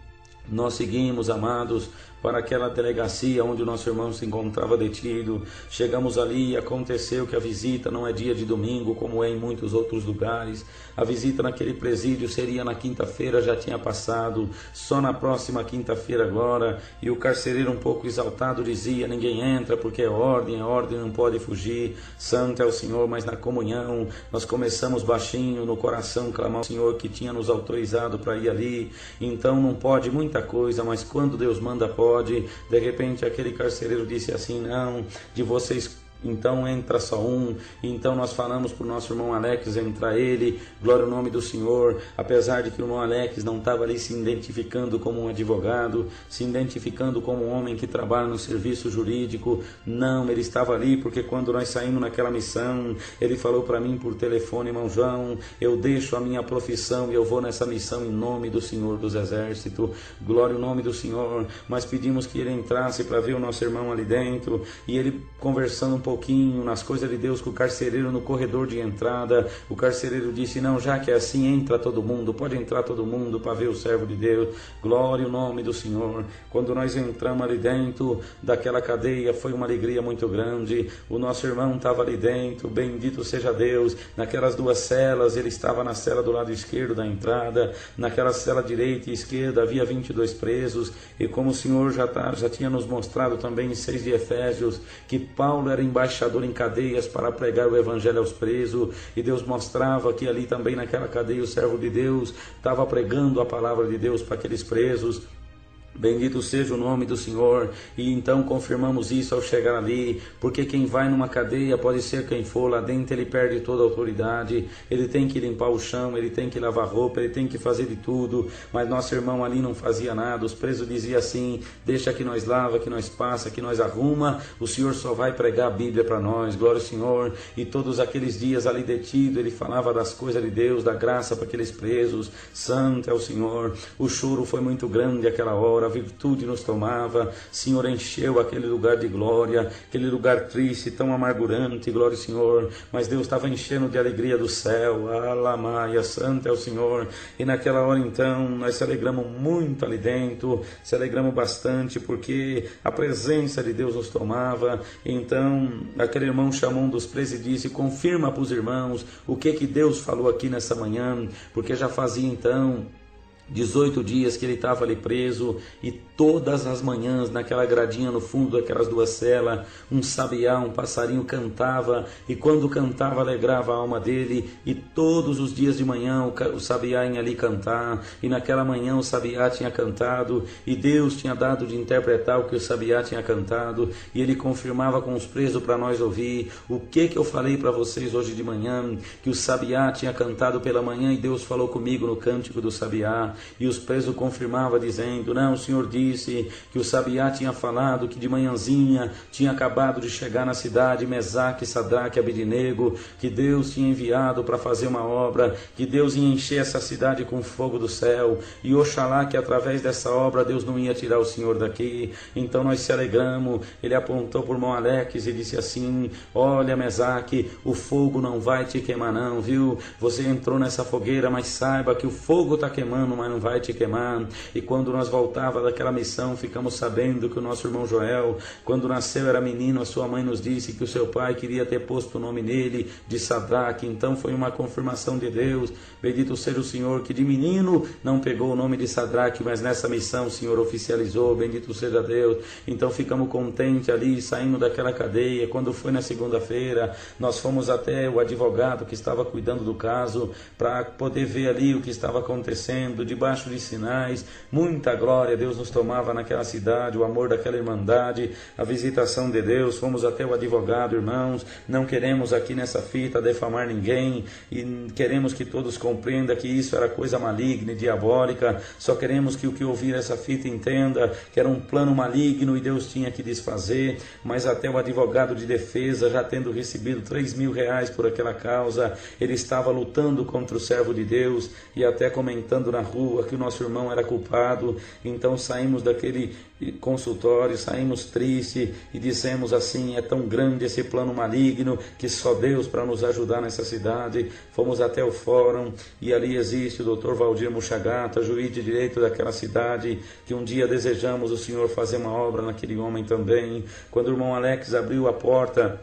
Speaker 1: nós seguimos, amados, para aquela delegacia onde o nosso irmão se encontrava detido. Chegamos ali e aconteceu que a visita não é dia de domingo, como é em muitos outros lugares. A visita naquele presídio seria na quinta-feira, já tinha passado, só na próxima quinta-feira agora. E o carcereiro, um pouco exaltado, dizia: ninguém entra porque é ordem, não pode fugir. Santo é o Senhor. Mas na comunhão nós começamos baixinho no coração clamar ao Senhor que tinha nos autorizado para ir ali. Então não pode muita coisa, mas quando Deus manda pode. De repente aquele carcereiro disse assim: não, de vocês então entra só um. Então nós falamos para o nosso irmão Alex entrar ele, glória ao nome do Senhor. Apesar de que o irmão Alex não estava ali se identificando como um advogado, se identificando como um homem que trabalha no serviço jurídico, não, ele estava ali porque quando nós saímos naquela missão, ele falou para mim por telefone: irmão João, eu deixo a minha profissão e eu vou nessa missão em nome do Senhor dos Exércitos, glória ao nome do Senhor. Mas pedimos que ele entrasse para ver o nosso irmão ali dentro, e ele conversando um pouquinho nas coisas de Deus com o carcereiro no corredor de entrada, o carcereiro disse: não, já que é assim, entra todo mundo, pode entrar todo mundo para ver o servo de Deus, glória ao nome do Senhor. Quando nós entramos ali dentro daquela cadeia, foi uma alegria muito grande. O nosso irmão estava ali dentro, bendito seja Deus, naquelas duas celas. Ele estava na cela do lado esquerdo da entrada, naquela cela direita e esquerda havia 22 presos, e como o Senhor já tinha nos mostrado também em 6 de Efésios, que Paulo era embaixador em cadeias para pregar o evangelho aos presos, e Deus mostrava que ali também naquela cadeia o servo de Deus estava pregando a palavra de Deus para aqueles presos. Bendito seja o nome do Senhor. E então confirmamos isso ao chegar ali, porque quem vai numa cadeia, pode ser quem for, lá dentro ele perde toda a autoridade, ele tem que limpar o chão, ele tem que lavar roupa, ele tem que fazer de tudo, mas nosso irmão ali não fazia nada. Os presos diziam assim: deixa que nós lava, que nós passa, que nós arruma, o Senhor só vai pregar a Bíblia para nós, glória ao Senhor. E todos aqueles dias ali detido, ele falava das coisas de Deus, da graça para aqueles presos. Santo é o Senhor. O choro foi muito grande aquela hora, a virtude nos tomava. Senhor, encheu aquele lugar de glória, aquele lugar triste, tão amargurante, glória ao Senhor, mas Deus estava enchendo de alegria do céu. Alamaia, santo é o Senhor. E naquela hora então nós se alegramos muito ali dentro, se alegramos bastante, porque a presença de Deus nos tomava. Então aquele irmão chamou um dos presos e disse: confirma para os irmãos o que Deus falou aqui nessa manhã, porque já fazia então 18 dias que ele estava ali preso, e todas as manhãs, naquela gradinha no fundo daquelas duas celas, um sabiá, um passarinho cantava, e quando cantava alegrava a alma dele, e todos os dias de manhã o sabiá ia ali cantar, e naquela manhã o sabiá tinha cantado, e Deus tinha dado de interpretar o que o sabiá tinha cantado, e ele confirmava com os presos para nós ouvir. O que eu falei para vocês hoje de manhã? Que o sabiá tinha cantado pela manhã, e Deus falou comigo no cântico do sabiá. E os presos confirmavam dizendo: não, o Senhor disse que o sabiá tinha falado que de manhãzinha tinha acabado de chegar na cidade Mesaque, Sadraque e Abednego, que Deus tinha enviado para fazer uma obra, que Deus ia encher essa cidade com fogo do céu, e oxalá que através dessa obra Deus não ia tirar o Senhor daqui. Então nós se alegramos. Ele apontou por irmão Alex e disse assim: olha, Mesaque, o fogo não vai te queimar não, viu? Você entrou nessa fogueira, mas saiba que o fogo está queimando, mas não vai te queimar. E quando nós voltava daquela missão, ficamos sabendo que o nosso irmão Joel, quando nasceu era menino, a sua mãe nos disse que o seu pai queria ter posto o nome nele de Sadraque. Então foi uma confirmação de Deus. Bendito seja o Senhor, que de menino não pegou o nome de Sadraque, mas nessa missão o Senhor oficializou. Bendito seja Deus. Então ficamos contentes ali, saindo daquela cadeia. Quando foi na segunda-feira, nós fomos até o advogado que estava cuidando do caso, para poder ver ali o que estava acontecendo, debaixo de sinais. Muita glória Deus nos tomava naquela cidade, o amor daquela irmandade, a visitação de Deus. Fomos até o advogado, irmãos. Não queremos aqui nessa fita defamar ninguém, e queremos que todos compreendam que isso era coisa maligna e diabólica. Só queremos que o que ouvir essa fita entenda que era um plano maligno e Deus tinha que desfazer. Mas até o advogado de defesa, já tendo recebido R$3.000 por aquela causa, ele estava lutando contra o servo de Deus, e até comentando na rua que o nosso irmão era culpado. Então saímos daquele consultório, saímos tristes e dissemos assim: é tão grande esse plano maligno que só Deus para nos ajudar nessa cidade. Fomos até o fórum, e ali existe o Dr. Valdir Muxagata, juiz de direito daquela cidade, que um dia desejamos o Senhor fazer uma obra naquele homem também. Quando o irmão Alex abriu a porta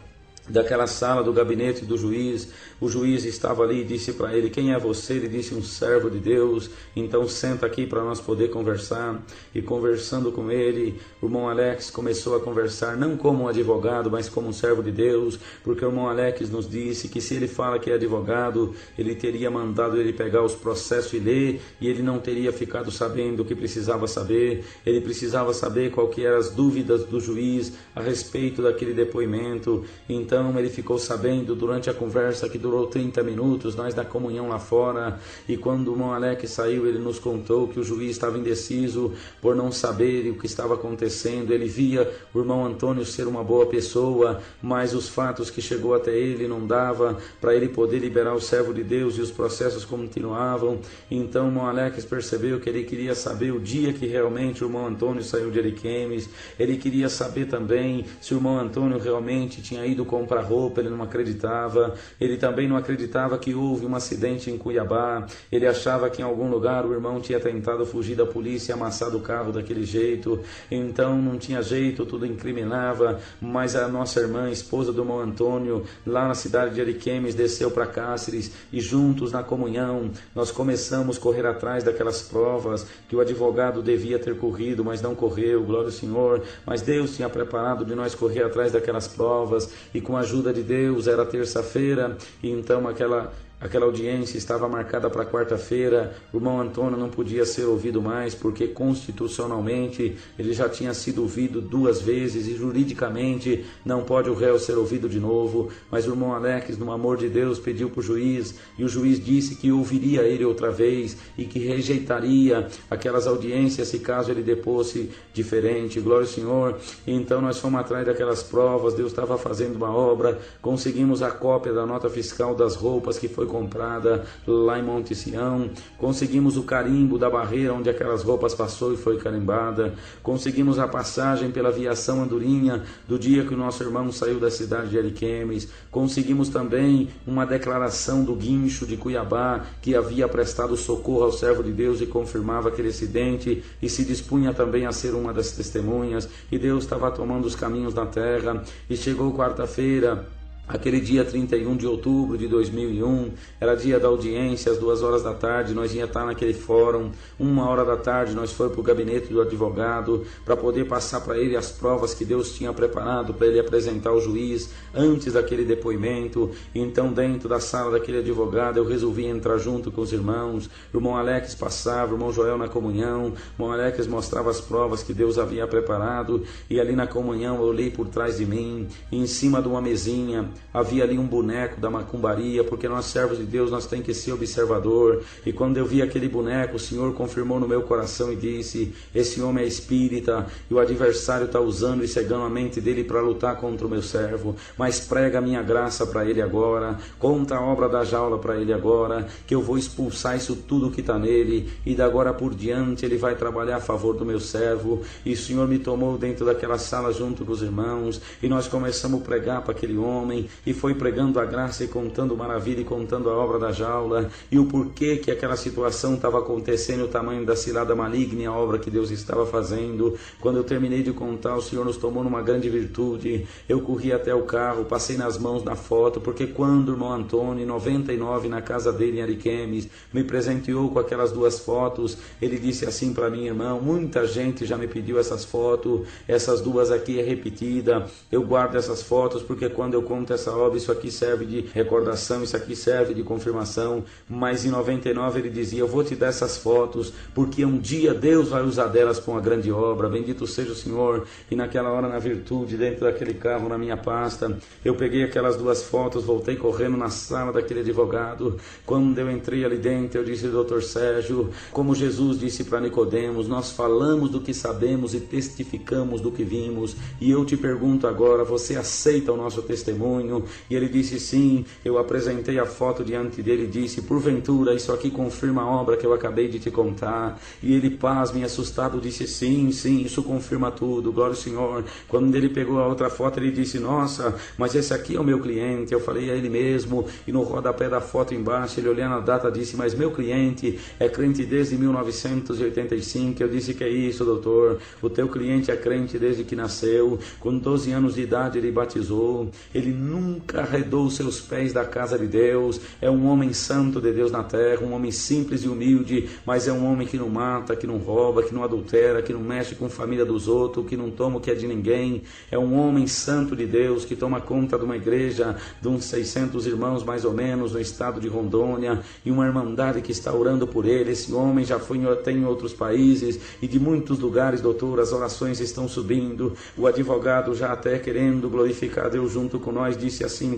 Speaker 1: daquela sala do gabinete do juiz, o juiz estava ali e disse para ele: quem é você? Ele disse: um servo de Deus. Então senta aqui para nós poder conversar. E conversando com ele, o irmão Alex começou a conversar, não como um advogado, mas como um servo de Deus, porque o irmão Alex nos disse que se ele fala que é advogado, ele teria mandado ele pegar os processos e ler, e ele não teria ficado sabendo o que precisava saber. Ele precisava saber qual que eram as dúvidas do juiz a respeito daquele depoimento. Então ele ficou sabendo durante a conversa, que durou 30 minutos, nós da comunhão lá fora, e quando o irmão Alex saiu, ele nos contou que o juiz estava indeciso por não saber o que estava acontecendo. Ele via o irmão Antônio ser uma boa pessoa, mas os fatos que chegou até ele não dava para ele poder liberar o servo de Deus, e os processos continuavam. Então o irmão Alex percebeu que ele queria saber o dia que realmente o irmão Antônio saiu de Ariquemes. Ele queria saber também se o irmão Antônio realmente tinha ido comprar roupa. Ele não acreditava. Ele também não acreditava que houve um acidente em Cuiabá. Ele achava que em algum lugar o irmão tinha tentado fugir da polícia e amassado o carro daquele jeito. Então não tinha jeito, tudo incriminava. Mas a nossa irmã, esposa do irmão Antônio, lá na cidade de Ariquemes, desceu para Cáceres, e juntos na comunhão nós começamos a correr atrás daquelas provas que o advogado devia ter corrido, mas não correu, glória ao Senhor. Mas Deus tinha preparado de nós correr atrás daquelas provas, e com a ajuda de Deus era terça-feira, e então aquela Aquela audiência estava marcada para quarta-feira. O irmão Antônio não podia ser ouvido mais, porque constitucionalmente ele já tinha sido ouvido 2 vezes e juridicamente não pode o réu ser ouvido de novo. Mas o irmão Alex, no amor de Deus, pediu para o juiz, e o juiz disse que ouviria ele outra vez e que rejeitaria aquelas audiências se caso ele deposse diferente. Glória ao Senhor. E então nós fomos atrás daquelas provas. Deus estava fazendo uma obra. Conseguimos a cópia da nota fiscal das roupas que foi comprada lá em Monte Sião. Conseguimos o carimbo da barreira onde aquelas roupas passou e foi carimbada. Conseguimos a passagem pela aviação Andorinha do dia que o nosso irmão saiu da cidade de Ariquemes. Conseguimos também uma declaração do guincho de Cuiabá, que havia prestado socorro ao servo de Deus e confirmava aquele acidente e se dispunha também a ser uma das testemunhas. E Deus estava tomando os caminhos da terra. E chegou quarta-feira, aquele dia 31 de outubro de 2001, era dia da audiência, às 2 horas da tarde, nós ia estar naquele fórum. 1 hora da tarde nós fomos para o gabinete do advogado para poder passar para ele as provas que Deus tinha preparado para ele apresentar ao juiz antes daquele depoimento. Então, dentro da sala daquele advogado, eu resolvi entrar junto com os irmãos. O irmão Alex passava, o irmão Joel na comunhão, o irmão Alex mostrava as provas que Deus havia preparado, e ali na comunhão eu olhei por trás de mim, e em cima de uma mesinha havia ali um boneco da macumbaria, porque nós servos de Deus, nós temos que ser observador. E quando eu vi aquele boneco, o Senhor confirmou no meu coração e disse: esse homem é espírita, e o adversário está usando e cegando a mente dele para lutar contra o meu servo. Mas prega a minha graça para ele agora, conta a obra da jaula para ele agora, que eu vou expulsar isso tudo que está nele, e da agora por diante ele vai trabalhar a favor do meu servo. E o Senhor me tomou dentro daquela sala junto com os irmãos, e nós começamos a pregar para aquele homem, e foi pregando a graça e contando maravilha e contando a obra da jaula e o porquê que aquela situação estava acontecendo, o tamanho da cilada maligna e a obra que Deus estava fazendo. Quando eu terminei de contar, o Senhor nos tomou numa grande virtude. Eu corri até o carro, passei nas mãos na foto, porque quando o irmão Antônio, em 99, na casa dele em Ariquemes, me presenteou com aquelas 2 fotos, ele disse assim para mim: irmão, muita gente já me pediu essas fotos, essas 2 aqui é repetida, eu guardo essas fotos porque quando eu conto essa obra, isso aqui serve de recordação, isso aqui serve de confirmação. Mas em 99 ele dizia: eu vou te dar essas fotos porque um dia Deus vai usar delas para uma grande obra. Bendito seja o Senhor. E naquela hora, na virtude, dentro daquele carro, na minha pasta, eu peguei aquelas 2 fotos, voltei correndo na sala daquele advogado. Quando eu entrei ali dentro, eu disse: doutor Sérgio, como Jesus disse para Nicodemos, nós falamos do que sabemos e testificamos do que vimos, e eu te pergunto agora, você aceita o nosso testemunho? E ele disse sim. Eu apresentei a foto diante dele e disse: porventura isso aqui confirma a obra que eu acabei de te contar? E ele, pasme, assustado, disse: sim, isso confirma tudo, glória ao Senhor. Quando ele pegou a outra foto, ele disse: nossa, mas esse aqui é o meu cliente. Eu falei: é ele mesmo. E no rodapé da foto embaixo, ele olhando a data, disse: mas meu cliente é crente desde 1985. Eu disse: que é isso, doutor? O teu cliente é crente desde que nasceu. Com 12 anos de idade ele batizou. Ele nunca arredou seus pés da casa de Deus. É um homem santo de Deus na terra, um homem simples e humilde, mas é um homem que não mata, que não rouba, que não adultera, que não mexe com a família dos outros, que não toma o que é de ninguém. É um homem santo de Deus que toma conta de uma igreja de uns 600 irmãos mais ou menos no estado de Rondônia, e uma irmandade que está orando por ele. Esse homem já foi até em outros países e de muitos lugares, doutor, as orações estão subindo. O advogado já até querendo glorificar Deus junto com nós disse assim: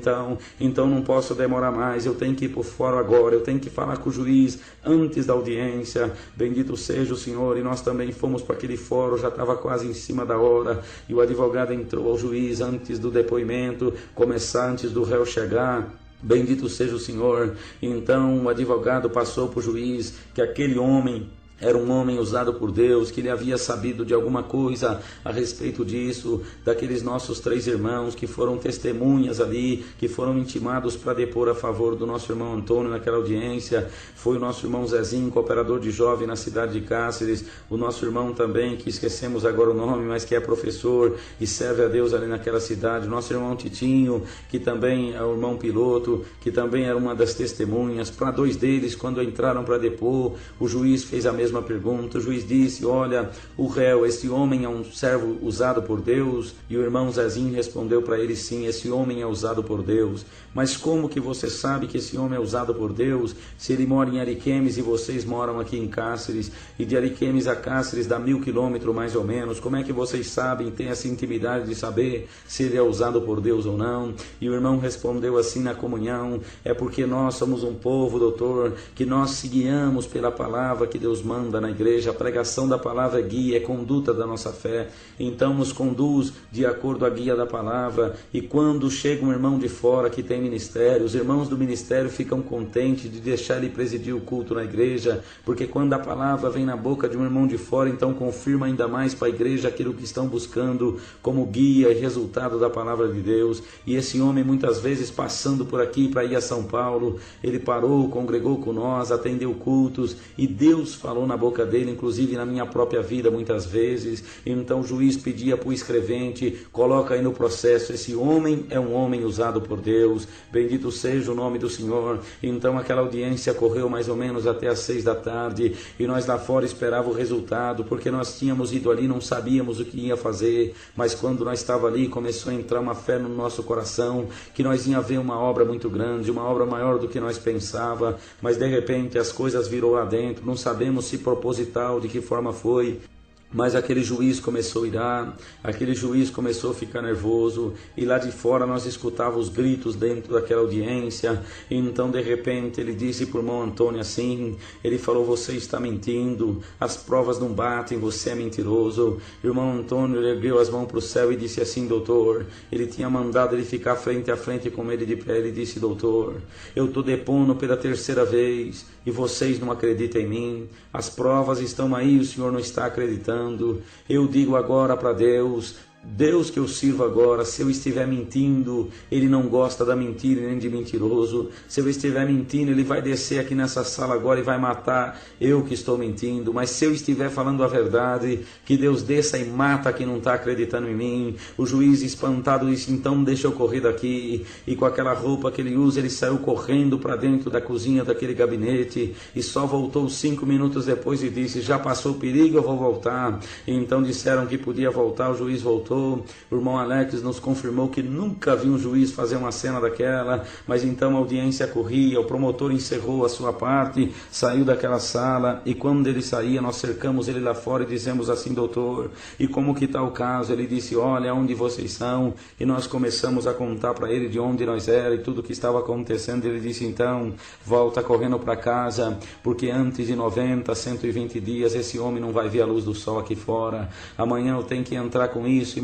Speaker 1: então não posso demorar mais, eu tenho que ir por fora agora, eu tenho que falar com o juiz antes da audiência. Bendito seja o Senhor. E nós também fomos para aquele fórum, já estava quase em cima da hora, e o advogado entrou ao juiz antes do depoimento começar, antes do réu chegar. Bendito seja o Senhor. Então o advogado passou para o juiz que aquele homem era um homem usado por Deus, que ele havia sabido de alguma coisa a respeito disso, daqueles nossos 3 irmãos que foram testemunhas ali, que foram intimados para depor a favor do nosso irmão Antônio naquela audiência. Foi o nosso irmão Zezinho, cooperador de jovem na cidade de Cáceres, o nosso irmão também, que esquecemos agora o nome, mas que é professor e serve a Deus ali naquela cidade, o nosso irmão Titinho, que também é o irmão piloto, que também era uma das testemunhas. Para 2 deles, quando entraram para depor, o juiz fez a mesma mesma pergunta. O juiz disse: olha, o réu, esse homem é um servo usado por Deus? E o irmão Zezinho respondeu para ele: sim, esse homem é usado por Deus. Mas como que você sabe que esse homem é usado por Deus, se ele mora em Ariquemes e vocês moram aqui em Cáceres, e de Ariquemes a Cáceres dá 1000 quilômetros mais ou menos? Como é que vocês sabem, têm essa intimidade de saber se ele é usado por Deus ou não? E o irmão respondeu assim na comunhão: é porque nós somos um povo, doutor, que nós se guiamos pela palavra que Deus manda na igreja. A pregação da palavra é guia, é conduta da nossa fé, então nos conduz de acordo à guia da palavra. E quando chega um irmão de fora que tem ministério, os irmãos do ministério ficam contentes de deixar ele presidir o culto na igreja, porque quando a palavra vem na boca de um irmão de fora, então confirma ainda mais para a igreja aquilo que estão buscando como guia e resultado da palavra de Deus. E esse homem, muitas vezes passando por aqui para ir a São Paulo, ele parou, congregou com nós, atendeu cultos, e Deus falou na boca dele, inclusive na minha própria vida muitas vezes. Então o juiz pedia para o escrevente: coloca aí no processo, esse homem é um homem usado por Deus, bendito seja o nome do Senhor. Então aquela audiência correu mais ou menos até às 6 da tarde, e nós lá fora esperávamos o resultado, porque nós tínhamos ido ali, não sabíamos o que ia fazer, mas quando nós estávamos ali, começou a entrar uma fé no nosso coração, que nós ia ver uma obra muito grande, uma obra maior do que nós pensava. Mas de repente as coisas virou lá dentro, não sabemos se proposital, de que forma foi, mas aquele juiz começou a irar, aquele juiz começou a ficar nervoso, e lá de fora nós escutávamos os gritos dentro daquela audiência. E então de repente ele disse para o irmão Antônio assim, ele falou: você está mentindo, as provas não batem, você é mentiroso. O irmão Antônio ergueu as mãos para o céu e disse assim: doutor, ele tinha mandado ele ficar frente a frente com ele de pé. Ele disse: doutor, eu estou depondo pela 3ª vez e vocês não acreditam em mim, as provas estão aí, o senhor não está acreditando. Eu digo agora para Deus que eu sirvo agora, se eu estiver mentindo, ele não gosta da mentira nem de mentiroso. Se eu estiver mentindo, ele vai descer aqui nessa sala agora e vai matar eu que estou mentindo. Mas se eu estiver falando a verdade, que Deus desça e mata quem não está acreditando em mim. O juiz, espantado, disse: então deixa eu correr daqui. E com aquela roupa que ele usa, ele saiu correndo para dentro da cozinha daquele gabinete, e só voltou 5 minutos depois e disse: já passou o perigo, eu vou voltar. E então disseram que podia voltar, o juiz voltou. O irmão Alex nos confirmou que nunca viu um juiz fazer uma cena daquela. Mas então a audiência corria, o promotor encerrou a sua parte, saiu daquela sala, e quando ele saía, nós cercamos ele lá fora e dizemos assim: doutor, e como que está o caso? Ele disse: olha, onde vocês são? E nós começamos a contar para ele de onde nós era e tudo o que estava acontecendo. Ele disse: então, volta correndo para casa, porque antes de 90, 120 dias, esse homem não vai ver a luz do sol aqui fora. Amanhã eu tenho que entrar com isso e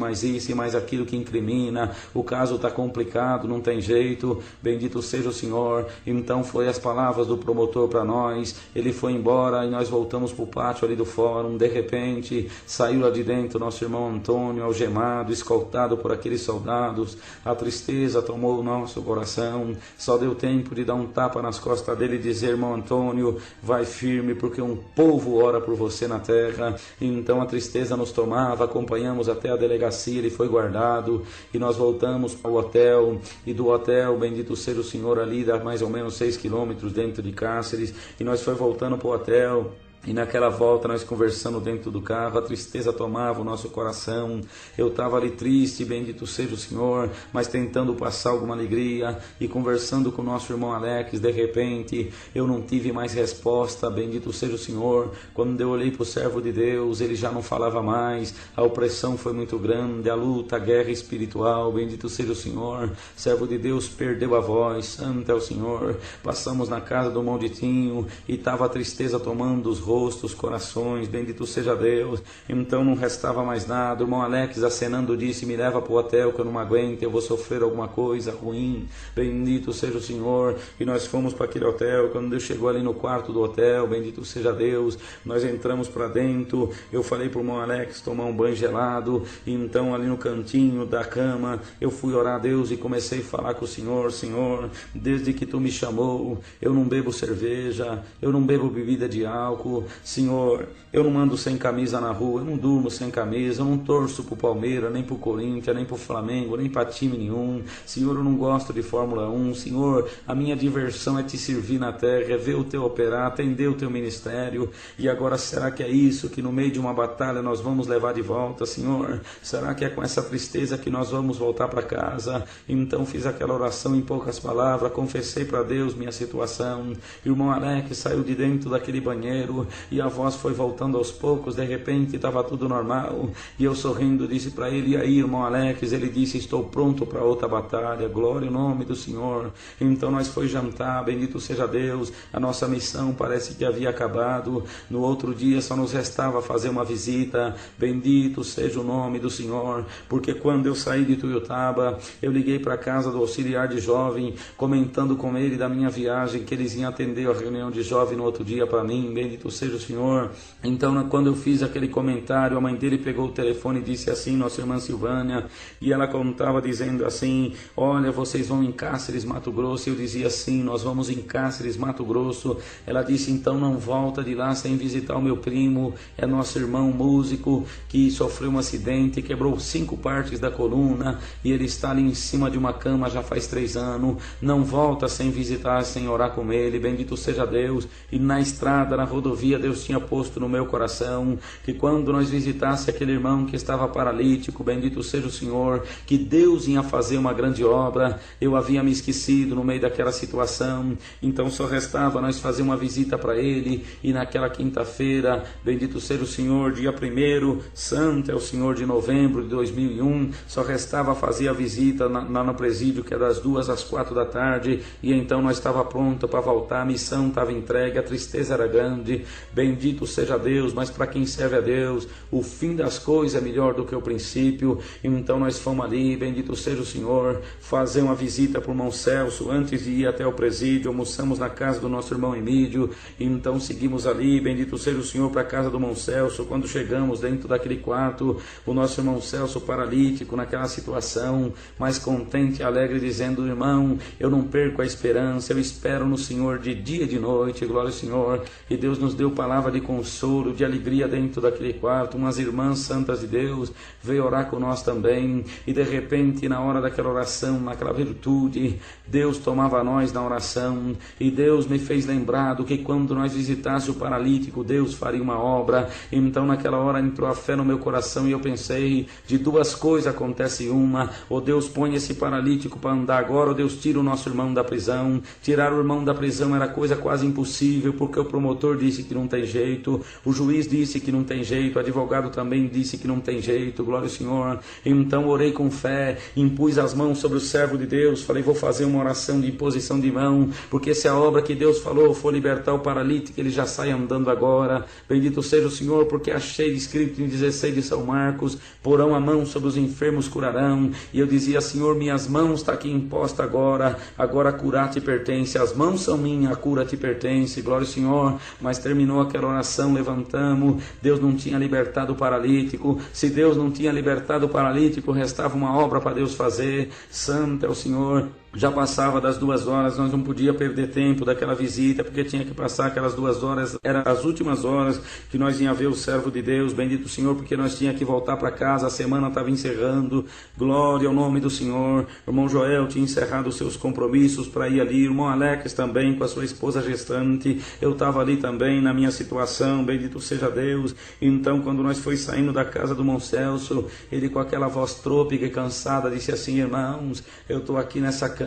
Speaker 1: mais aquilo que incrimina. O caso está complicado, não tem jeito. Bendito seja o Senhor. Então foi as palavras do promotor para nós. Ele foi embora e nós voltamos para o pátio ali do fórum. De repente saiu lá de dentro nosso irmão Antônio, algemado, escoltado por aqueles soldados. A tristeza tomou o nosso coração. Só deu tempo de dar um tapa nas costas dele e dizer: irmão Antônio, vai firme, porque um povo ora por você na terra. Então a tristeza nos tomava. Acompanhamos até a delegacia, ele foi guardado, e nós voltamos para o hotel, e do hotel, bendito seja o Senhor, ali dá mais ou menos 6 quilômetros dentro de Cáceres, e nós foi voltando para o hotel. E naquela volta, nós conversando dentro do carro, a tristeza tomava o nosso coração. Eu estava ali triste, bendito seja o Senhor, mas tentando passar alguma alegria, e conversando com o nosso irmão Alex. De repente, eu não tive mais resposta, bendito seja o Senhor. Quando eu olhei para o servo de Deus, ele já não falava mais, a opressão foi muito grande, a luta, a guerra espiritual, bendito seja o Senhor. Servo de Deus perdeu a voz, santo é o Senhor. Passamos na casa do Malditinho, e estava a tristeza tomando os rostos, corações, bendito seja Deus. Então não restava mais nada. O irmão Alex, acenando, disse: me leva para o hotel, que eu não aguento, eu vou sofrer alguma coisa ruim, bendito seja o Senhor. E nós fomos para aquele hotel. Quando Deus chegou ali no quarto do hotel, bendito seja Deus, nós entramos para dentro. Eu falei para o irmão Alex tomar um banho gelado, e então ali no cantinho da cama, eu fui orar a Deus e comecei a falar com o Senhor: Senhor, desde que tu me chamou, eu não bebo cerveja, eu não bebo bebida de álcool, Senhor, eu não ando sem camisa na rua, eu não durmo sem camisa, eu não torço pro Palmeiras, nem pro Corinthians, nem pro Flamengo, nem para time nenhum. Senhor, eu não gosto de Fórmula 1. Senhor, a minha diversão é te servir na terra, é ver o teu operar, atender o teu ministério. E agora, será que é isso que no meio de uma batalha nós vamos levar de volta, Senhor? Será que é com essa tristeza que nós vamos voltar para casa? Então fiz aquela oração em poucas palavras, confessei para Deus minha situação. Irmão Alex saiu de dentro daquele banheiro e a voz foi voltando aos poucos. De repente estava tudo normal e eu sorrindo disse para ele: e aí, irmão Alex? Ele disse: estou pronto para outra batalha, glória ao nome do Senhor. Então nós foi jantar, bendito seja Deus. A nossa missão parece que havia acabado. No outro dia só nos restava fazer uma visita, bendito seja o nome do Senhor, porque quando eu saí de Tuiutaba, eu liguei para a casa do auxiliar de jovem, comentando com ele da minha viagem, que eles iam atender a reunião de jovem no outro dia para mim, bendito seja o Senhor. Então, quando eu fiz aquele comentário, a mãe dele pegou o telefone e disse assim, nossa irmã Silvânia, e ela contava dizendo assim: olha, vocês vão em Cáceres, Mato Grosso. Eu dizia assim: nós vamos em Cáceres, Mato Grosso. Ela disse: então não volta de lá sem visitar o meu primo, é nosso irmão músico, que sofreu um acidente, quebrou 5 partes da coluna, e ele está ali em cima de uma cama já faz 3 anos, não volta sem visitar, sem orar com ele, bendito seja Deus. E na estrada, na rodovia, Deus tinha posto no meu coração que quando nós visitasse aquele irmão que estava paralítico, bendito seja o Senhor, que Deus ia fazer uma grande obra. Eu havia me esquecido no meio daquela situação, então só restava nós fazer uma visita para ele. E naquela quinta-feira, bendito seja o Senhor, dia 1º, santo é o Senhor, de novembro de 2001, só restava fazer a visita lá no presídio, que é das 2 às 4 da tarde, e então nós estava pronto para voltar, a missão estava entregue, a tristeza era grande, bendito seja Deus. Mas para quem serve a Deus, o fim das coisas é melhor do que o princípio. Então nós fomos ali, bendito seja o Senhor, fazer uma visita para o irmão Celso. Antes de ir até o presídio, almoçamos na casa do nosso irmão Emílio, então seguimos ali, bendito seja o Senhor, para a casa do irmão Celso. Quando chegamos dentro daquele quarto, o nosso irmão Celso paralítico, naquela situação, mas contente e alegre, dizendo: irmão, eu não perco a esperança, eu espero no Senhor de dia e de noite, glória ao Senhor. E Deus nos deu palavra de consolo, de alegria dentro daquele quarto. Umas irmãs santas de Deus veio orar com nós também, e de repente, na hora daquela oração, naquela virtude, Deus tomava nós na oração, e Deus me fez lembrar do que quando nós visitasse o paralítico, Deus faria uma obra. Então naquela hora entrou a fé no meu coração, e eu pensei: de 2 coisas acontece uma, ou Deus põe esse paralítico para andar agora, ou Deus tira o nosso irmão da prisão. Tirar o irmão da prisão era coisa quase impossível, porque o promotor disse que não tem jeito, o juiz disse que não tem jeito, o advogado também disse que não tem jeito, glória ao Senhor. Então orei com fé, impus as mãos sobre o servo de Deus, falei: vou fazer uma oração de imposição de mão, porque se a obra que Deus falou for libertar o paralítico, ele já sai andando agora, bendito seja o Senhor, porque achei escrito em 16 de São Marcos: porão a mão sobre os enfermos, curarão. E eu dizia: Senhor, minhas mãos está aqui imposta agora a curar te pertence, as mãos são minhas, a cura te pertence, glória ao Senhor. Mas terminou aquela oração, levantamos, Deus não tinha libertado o paralítico. Se Deus não tinha libertado o paralítico, restava uma obra para Deus fazer. Santo é o Senhor. Já passava das 2 horas, nós não podíamos perder tempo daquela visita, porque tinha que passar aquelas 2 horas, eram as últimas horas que nós íamos ver o servo de Deus, bendito o Senhor, porque nós tínhamos que voltar para casa, a semana estava encerrando, glória ao nome do Senhor. O irmão Joel tinha encerrado os seus compromissos para ir ali, o irmão Alex também, com a sua esposa gestante, eu estava ali também na minha situação, bendito seja Deus. Então, quando nós foi saindo da casa do irmão Celso, ele com aquela voz trôpega e cansada, disse assim: irmãos, eu estou aqui nessa cama,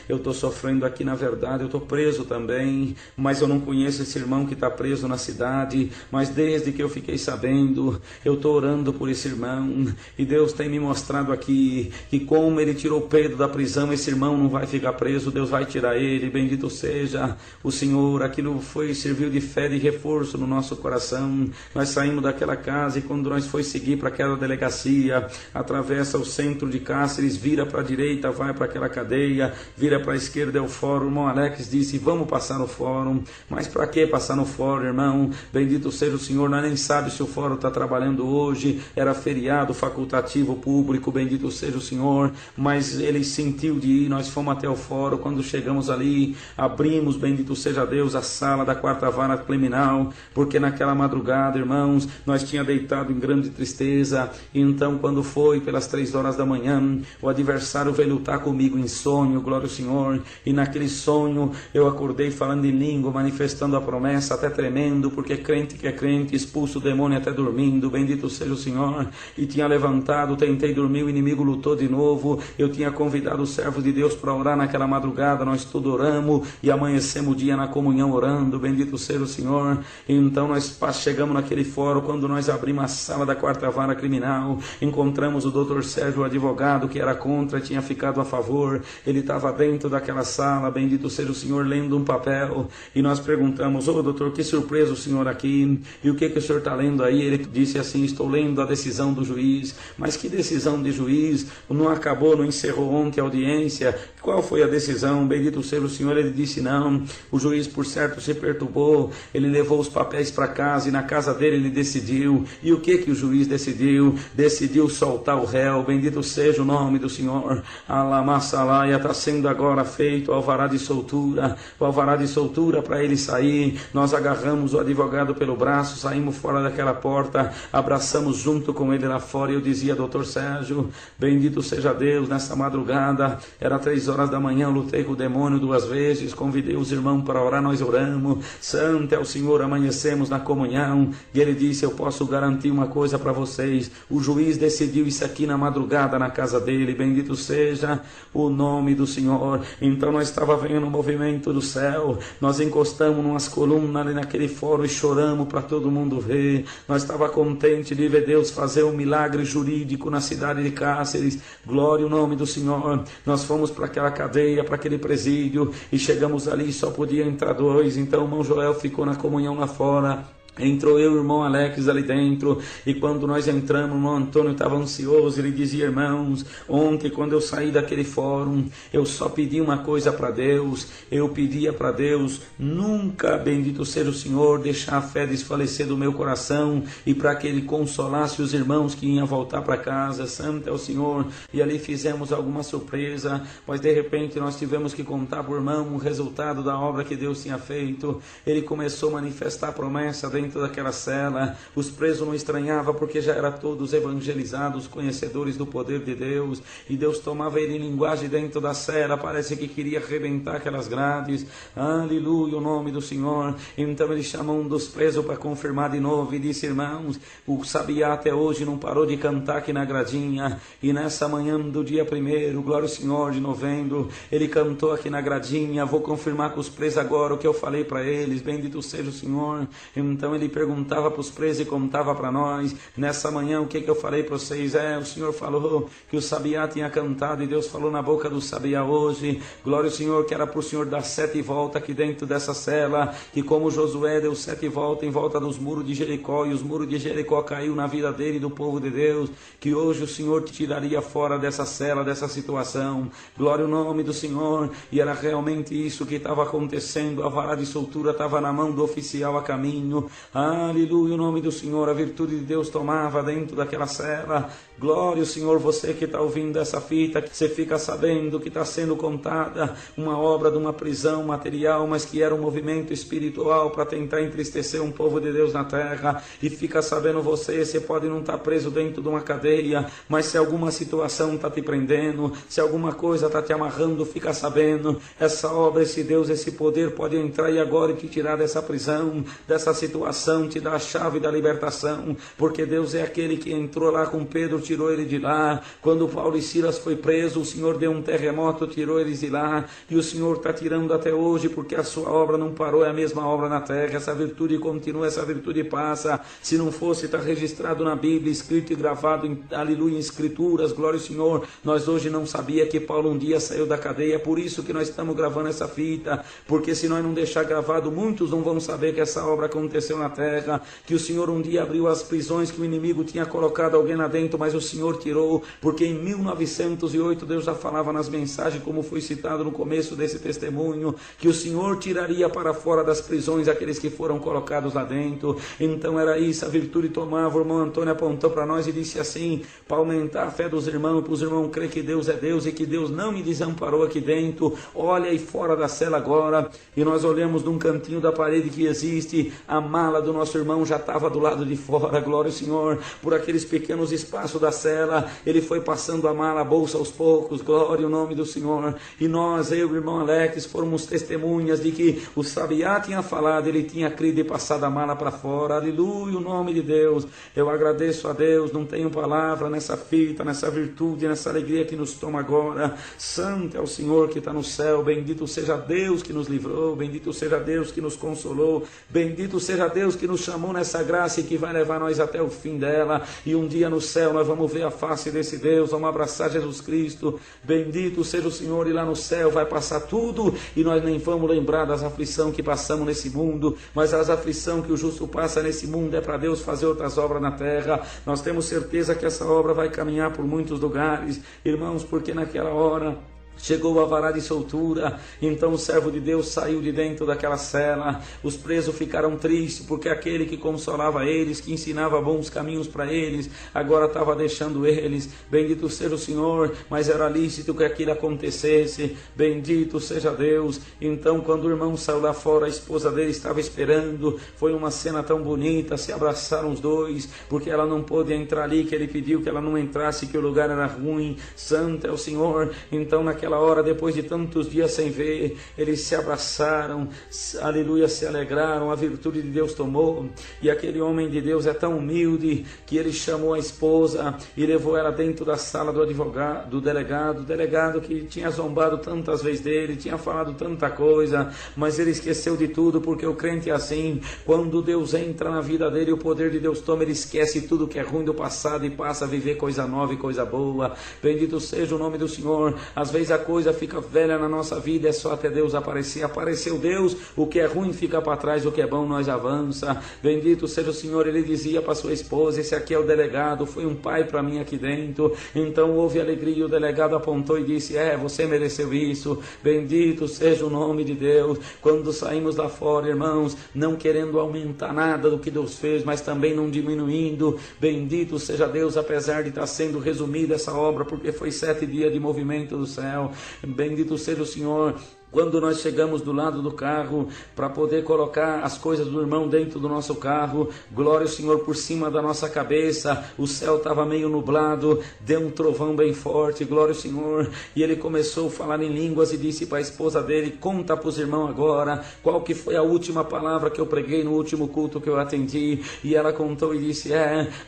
Speaker 1: eu estou sofrendo aqui, na verdade, eu estou preso também, mas eu não conheço esse irmão que está preso na cidade, mas desde que eu fiquei sabendo, eu estou orando por esse irmão, e Deus tem me mostrado aqui, que como ele tirou Pedro da prisão, esse irmão não vai ficar preso, Deus vai tirar ele, bendito seja o Senhor. Aquilo serviu de fé, de reforço no nosso coração. Nós saímos daquela casa, e quando nós foi seguir para aquela delegacia, atravessa o centro de Cáceres, vira para a direita, vai para aquela cadeia, cadeia, vira para a esquerda é o fórum. O irmão Alex disse, vamos passar no fórum. Mas para que passar no fórum, irmão? Bendito seja o Senhor, nós nem sabe se o fórum está trabalhando hoje, era feriado facultativo público, bendito seja o Senhor, mas ele sentiu de ir, nós fomos até o fórum. Quando chegamos ali, abrimos, bendito seja Deus, a sala da 4ª Vara Criminal, porque naquela madrugada, irmãos, nós tínhamos deitado em grande tristeza. E então, quando foi pelas 3 horas da manhã, o adversário veio lutar comigo em sonho, glória ao Senhor, e naquele sonho eu acordei falando em língua, manifestando a promessa, até tremendo, porque crente que é crente, expulso o demônio até dormindo, bendito seja o Senhor. E tinha levantado, tentei dormir, o inimigo lutou de novo. Eu tinha convidado os servos de Deus para orar naquela madrugada, nós tudo oramos e amanhecemos o dia na comunhão orando, bendito seja o Senhor. E então nós chegamos naquele fórum. Quando nós abrimos a sala da 4ª Vara Criminal, encontramos o Dr. Sérgio, o advogado, que era contra, tinha ficado a favor. Ele estava dentro daquela sala, bendito seja o Senhor, lendo um papel, e nós perguntamos, doutor, que surpresa o senhor aqui, e o que o senhor está lendo aí? Ele disse assim, estou lendo a decisão do juiz. Mas que decisão de juiz? Não acabou, não encerrou ontem a audiência? Qual foi a decisão? Bendito seja o Senhor. Ele disse, não, o juiz por certo se perturbou, ele levou os papéis para casa, e na casa dele ele decidiu. E o que o juiz decidiu? Decidiu soltar o réu, bendito seja o nome do Senhor. Alamasalaia, está sendo agora feito o alvará de soltura, para ele sair. Nós agarramos o advogado pelo braço, saímos fora daquela porta, abraçamos junto com ele lá fora, e eu dizia, doutor Sérgio, bendito seja Deus, nessa madrugada, era 3 horas da manhã, eu lutei com o demônio 2 vezes, convidei os irmãos para orar, nós oramos, santo é o Senhor, amanhecemos na comunhão, e ele disse, eu posso garantir uma coisa para vocês, o juiz decidiu isso aqui na madrugada na casa dele, bendito seja o nome do Senhor. Então nós estava vendo o movimento do céu, nós encostamos numas colunas ali naquele fórum e choramos para todo mundo ver. Nós estava contente de ver Deus fazer um milagre jurídico na cidade de Cáceres, glória ao nome do Senhor. Nós fomos para aquela cadeia, para aquele presídio, e chegamos ali, só podia entrar 2, então o irmão Joel ficou na comunhão lá fora. Entrou eu e o irmão Alex ali dentro, e quando nós entramos, o irmão Antônio estava ansioso. Ele dizia, irmãos, ontem quando eu saí daquele fórum, eu só pedi uma coisa para Deus, eu pedia para Deus nunca, bendito seja o Senhor, deixar a fé desfalecer do meu coração, e para que Ele consolasse os irmãos que iam voltar para casa, santo é o Senhor. E ali fizemos alguma surpresa, mas de repente nós tivemos que contar para o irmão o resultado da obra que Deus tinha feito. Ele começou a manifestar a promessa dentro daquela cela, os presos não estranhavam, porque já eram todos evangelizados, conhecedores do poder de Deus, e Deus tomava ele em linguagem dentro da cela, parece que queria arrebentar aquelas grades, aleluia, o nome do Senhor. Então ele chamou um dos presos para confirmar de novo, e disse, irmãos, o Sabiá até hoje não parou de cantar aqui na gradinha, e nessa manhã do dia 1º, glória ao Senhor, de novembro, ele cantou aqui na gradinha. Vou confirmar com os presos agora o que eu falei para eles, bendito seja o Senhor. Então ele perguntava para os presos e contava para nós, nessa manhã, o que eu falei para vocês? O Senhor falou que o Sabiá tinha cantado, e Deus falou na boca do Sabiá hoje, glória ao Senhor, que era para o Senhor dar 7 voltas aqui dentro dessa cela, que como Josué deu 7 voltas em volta dos muros de Jericó, e os muros de Jericó caiu na vida dele e do povo de Deus, que hoje o Senhor te tiraria fora dessa cela, dessa situação, glória ao nome do Senhor. E era realmente isso que estava acontecendo, a vara de soltura estava na mão do oficial a caminho, aleluia, o nome do Senhor, a virtude de Deus tomava dentro daquela cela, glória ao Senhor. Você que está ouvindo essa fita, que você fica sabendo que está sendo contada uma obra de uma prisão material, mas que era um movimento espiritual para tentar entristecer um povo de Deus na terra, e fica sabendo você pode não estar preso dentro de uma cadeia, mas se alguma situação está te prendendo, se alguma coisa está te amarrando, fica sabendo, essa obra, esse Deus, esse poder pode entrar e agora te tirar dessa prisão, dessa situação, te dar a chave da libertação, porque Deus é aquele que entrou lá com Pedro, tirou ele de lá. Quando Paulo e Silas foi preso, o Senhor deu um terremoto, tirou eles de lá, e o Senhor está tirando até hoje, porque a sua obra não parou, é a mesma obra na terra. Essa virtude continua, essa virtude passa. Se não fosse, está registrado na Bíblia, escrito e gravado aleluia, em escrituras, glória ao Senhor. Nós hoje não sabia que Paulo um dia saiu da cadeia, por isso que nós estamos gravando essa fita, porque se nós não deixar gravado, muitos não vão saber que essa obra aconteceu aconteceu na terra, que o Senhor um dia abriu as prisões que o inimigo tinha colocado alguém lá dentro, mas o Senhor tirou, porque em 1908 Deus já falava nas mensagens, como foi citado no começo desse testemunho, que o Senhor tiraria para fora das prisões aqueles que foram colocados lá dentro. Então era isso, a virtude tomava. O irmão Antônio apontou para nós e disse assim, para aumentar a fé dos irmãos, para os irmãos crer que Deus é Deus e que Deus não me desamparou aqui dentro. Olha aí fora da cela agora, e nós olhamos num cantinho da parede que existe, a mala do nosso irmão já estava do lado de fora, glória ao Senhor, por aqueles pequenos espaços da cela, ele foi passando a mala, a bolsa aos poucos, glória ao nome do Senhor. E nós, eu e o irmão Alex, fomos testemunhas de que o sabiá tinha falado, ele tinha crido e passado a mala para fora, aleluia, o nome de Deus. Eu agradeço a Deus, não tenho palavra nessa fita, nessa virtude, nessa alegria que nos toma agora. Santo é o Senhor que está no céu, bendito seja Deus que nos livrou, bendito seja Deus que nos consolou, bendito seja Deus que nos chamou nessa graça e que vai levar nós até o fim dela, e um dia no céu nós vamos ver a face desse Deus, vamos abraçar Jesus Cristo, bendito seja o Senhor, e lá no céu vai passar tudo, e nós nem vamos lembrar das aflições que passamos nesse mundo, mas as aflições que o justo passa nesse mundo é para Deus fazer outras obras na terra. Nós temos certeza que essa obra vai caminhar por muitos lugares, irmãos, porque naquela hora chegou a vara de soltura, então o servo de Deus saiu de dentro daquela cela, os presos ficaram tristes, porque aquele que consolava eles, que ensinava bons caminhos para eles, agora estava deixando eles, bendito seja o Senhor, mas era lícito que aquilo acontecesse, bendito seja Deus. Então quando o irmão saiu lá fora, a esposa dele estava esperando, foi uma cena tão bonita, se abraçaram os dois, porque ela não pôde entrar ali, que ele pediu que ela não entrasse, que o lugar era ruim, santo é o Senhor. Então naquela hora, depois de tantos dias sem ver, eles se abraçaram, aleluia, se alegraram, a virtude de Deus tomou, e aquele homem de Deus é tão humilde, que ele chamou a esposa, e levou ela dentro da sala do advogado, do delegado que tinha zombado tantas vezes dele, tinha falado tanta coisa, mas ele esqueceu de tudo, porque o crente é assim, quando Deus entra na vida dele, o poder de Deus toma, ele esquece tudo que é ruim do passado, e passa a viver coisa nova e coisa boa, bendito seja o nome do Senhor. Às vezes a coisa fica velha na nossa vida, é só até Deus aparecer. Apareceu Deus, o que é ruim fica para trás, o que é bom nós avança. Bendito seja o Senhor. Ele dizia para sua esposa, esse aqui é o delegado, foi um pai para mim aqui dentro. Então houve alegria, e o delegado apontou e disse, você mereceu isso, bendito seja o nome de Deus. Quando saímos lá fora, irmãos, não querendo aumentar nada do que Deus fez, mas também não diminuindo, bendito seja Deus, apesar de estar sendo resumida essa obra, porque foi 7 dias de movimento do céu. Bendito seja o Senhor. Quando nós chegamos do lado do carro, para poder colocar as coisas do irmão dentro do nosso carro, glória ao Senhor, por cima da nossa cabeça, o céu estava meio nublado, deu um trovão bem forte, glória ao Senhor, e ele começou a falar em línguas e disse para a esposa dele, conta para os irmãos agora, qual que foi a última palavra que eu preguei no último culto que eu atendi, e ela contou e disse,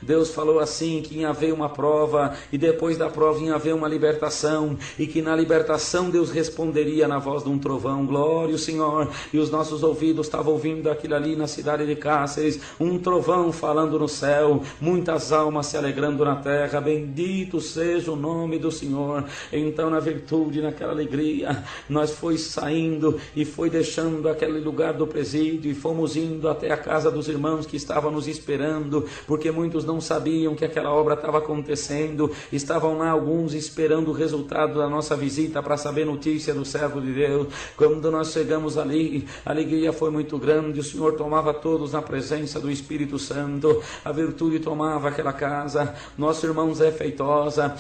Speaker 1: Deus falou assim, que ia haver uma prova, e depois da prova ia haver uma libertação, e que na libertação Deus responderia na voz de um trovão, glória ao Senhor, e os nossos ouvidos estavam ouvindo aquilo ali na cidade de Cáceres, um trovão falando no céu, muitas almas se alegrando na terra, bendito seja o nome do Senhor. Então na virtude, naquela alegria, nós foi saindo e foi deixando aquele lugar do presídio e fomos indo até a casa dos irmãos que estavam nos esperando, porque muitos não sabiam que aquela obra estava acontecendo, estavam lá alguns esperando o resultado da nossa visita para saber notícia do servo de Deus. Quando nós chegamos ali, a alegria foi muito grande, o Senhor tomava todos na presença do Espírito Santo, a virtude tomava aquela casa. Nosso irmão Zé Feitosa,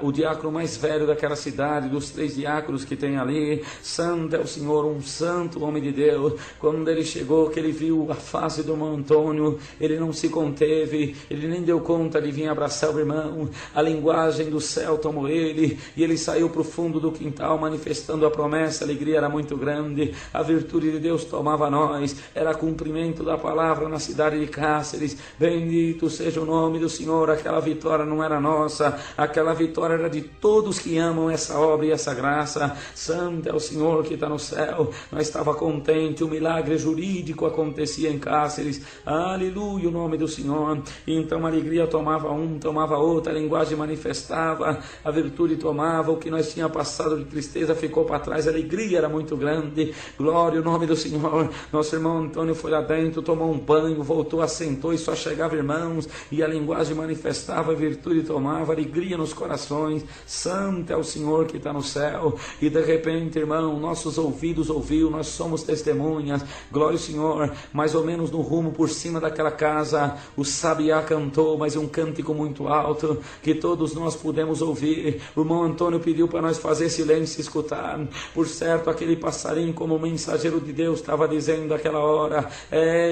Speaker 1: o diácono mais velho daquela cidade, dos 3 diáconos que tem ali, santo é o Senhor, um santo homem de Deus. Quando ele chegou, que ele viu a face do irmão Antônio, ele não se conteve, ele nem deu conta de vir abraçar o irmão, a linguagem do céu tomou ele, e ele saiu para o fundo do quintal manifestando a promessa. A alegria era muito grande, a virtude de Deus tomava nós, era cumprimento da palavra na cidade de Cáceres, bendito seja o nome do Senhor. Aquela vitória não era nossa, aquela vitória era de todos que amam essa obra e essa graça. Santo é o Senhor que está no céu. Nós estava contente, o milagre jurídico acontecia em Cáceres, aleluia, o nome do Senhor. Então a alegria tomava um, tomava outra, a linguagem manifestava, a virtude tomava, o que nós tinha passado de tristeza ficou para trás, a alegria era muito grande. Glória ao nome do Senhor. Nosso irmão Antônio foi lá dentro, tomou um banho, voltou, assentou e só chegava irmãos, e a linguagem manifestava, a virtude tomava, alegria nos corações. Santo é o Senhor que está no céu. E de repente, irmão, nossos ouvidos ouviu, nós somos testemunhas. Glória ao Senhor. Mais ou menos no rumo por cima daquela casa, o sabiá cantou, mas um cântico muito alto, que todos nós pudemos ouvir. O irmão Antônio pediu para nós fazer silêncio e escutar. Por certo, aquele passarinho, como mensageiro de Deus, estava dizendo naquela hora: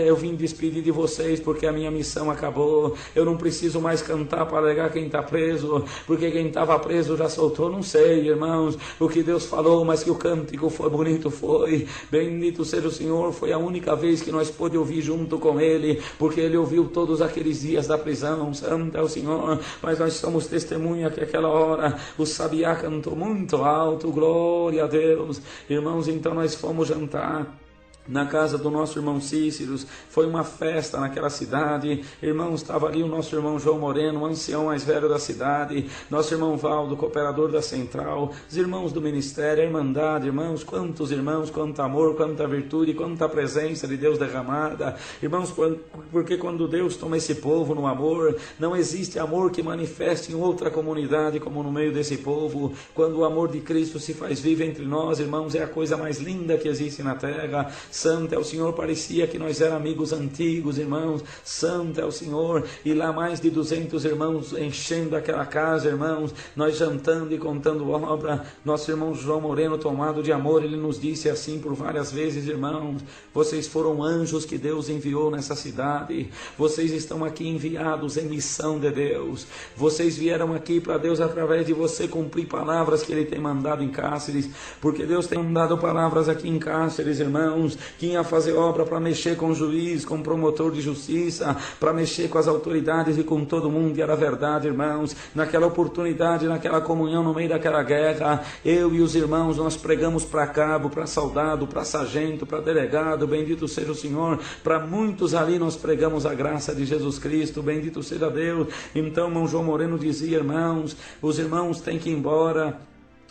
Speaker 1: eu vim despedir de vocês porque a minha missão acabou. Eu não preciso mais cantar para alegar quem está preso, porque quem estava preso já soltou. Não sei, irmãos, o que Deus falou, mas que o cântico foi bonito, foi. Bendito seja o Senhor. Foi a única vez que nós pôde ouvir junto com Ele, porque Ele ouviu todos aqueles dias da prisão. Santo é o Senhor. Mas nós somos testemunha que aquela hora o sabiá cantou muito alto. Glória a Deus. Irmãos, então nós fomos jantar na casa do nosso irmão Cícero. Foi uma festa naquela cidade. Irmãos, estava ali o nosso irmão João Moreno, o ancião mais velho da cidade, nosso irmão Valdo, cooperador da central, os irmãos do ministério, a irmandade. Irmãos, quantos irmãos, quanto amor, quanta virtude, quanta presença de Deus derramada. Irmãos, porque quando Deus toma esse povo no amor, não existe amor que manifeste em outra comunidade como no meio desse povo. Quando o amor de Cristo se faz vivo entre nós, irmãos, é a coisa mais linda que existe na terra. Santo é o Senhor. Parecia que nós éramos amigos antigos, irmãos. Santo é o Senhor. E lá mais de 200 irmãos enchendo aquela casa, irmãos, nós jantando e contando obra. Nosso irmão João Moreno, tomado de amor, ele nos disse assim por várias vezes: irmãos, vocês foram anjos que Deus enviou nessa cidade. Vocês estão aqui enviados em missão de Deus. Vocês vieram aqui para Deus através de você cumprir palavras que Ele tem mandado em Cáceres, porque Deus tem mandado palavras aqui em Cáceres, irmãos, que ia fazer obra para mexer com o juiz, com o promotor de justiça, para mexer com as autoridades e com todo mundo. E era verdade, irmãos. Naquela oportunidade, naquela comunhão, no meio daquela guerra, eu e os irmãos, nós pregamos para cabo, para soldado, para sargento, para delegado. Bendito seja o Senhor. Para muitos ali nós pregamos a graça de Jesus Cristo. Bendito seja Deus. Então, irmão João Moreno dizia: irmãos, os irmãos têm que ir embora,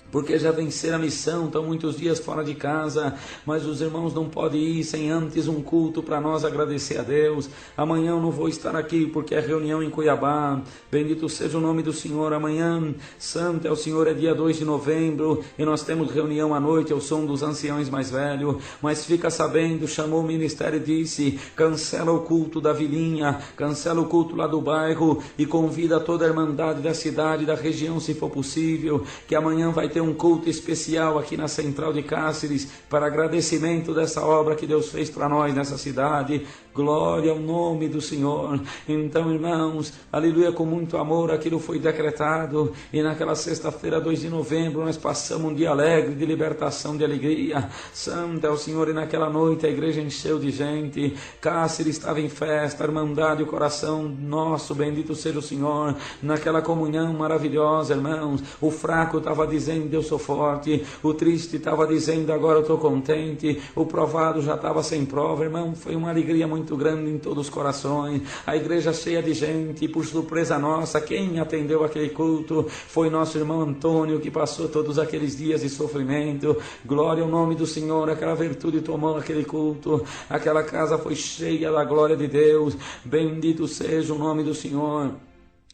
Speaker 1: porque já venceram a missão, estão muitos dias fora de casa, mas os irmãos não podem ir sem antes um culto para nós agradecer a Deus. Amanhã eu não vou estar aqui porque é reunião em Cuiabá. Bendito seja o nome do Senhor. Amanhã, santo é o Senhor, é dia 2 de novembro, e nós temos reunião à noite ao som dos anciãos mais velhos. Mas fica sabendo, chamou o ministério e disse: cancela o culto da vilinha, cancela o culto lá do bairro e convida toda a irmandade da cidade, da região, se for possível, que amanhã vai ter um culto especial aqui na Central de Cáceres, para agradecimento dessa obra que Deus fez para nós nessa cidade. Glória ao nome do Senhor. Então, irmãos, aleluia, com muito amor aquilo foi decretado, e naquela sexta-feira, 2 de novembro, nós passamos um dia alegre, de libertação, de alegria. Santo é o Senhor. E naquela noite a igreja encheu de gente, Cáceres estava em festa, a irmandade, o coração nosso, bendito seja o Senhor, naquela comunhão maravilhosa, irmãos. O fraco estava dizendo: eu sou forte. O triste estava dizendo: agora eu estou contente. O provado já estava sem prova, irmão. Foi uma alegria muito grande em todos os corações. A igreja cheia de gente, e por surpresa nossa, quem atendeu aquele culto foi nosso irmão Antônio, que passou todos aqueles dias de sofrimento. Glória ao nome do Senhor. Aquela virtude tomou aquele culto, aquela casa foi cheia da glória de Deus. Bendito seja o nome do Senhor.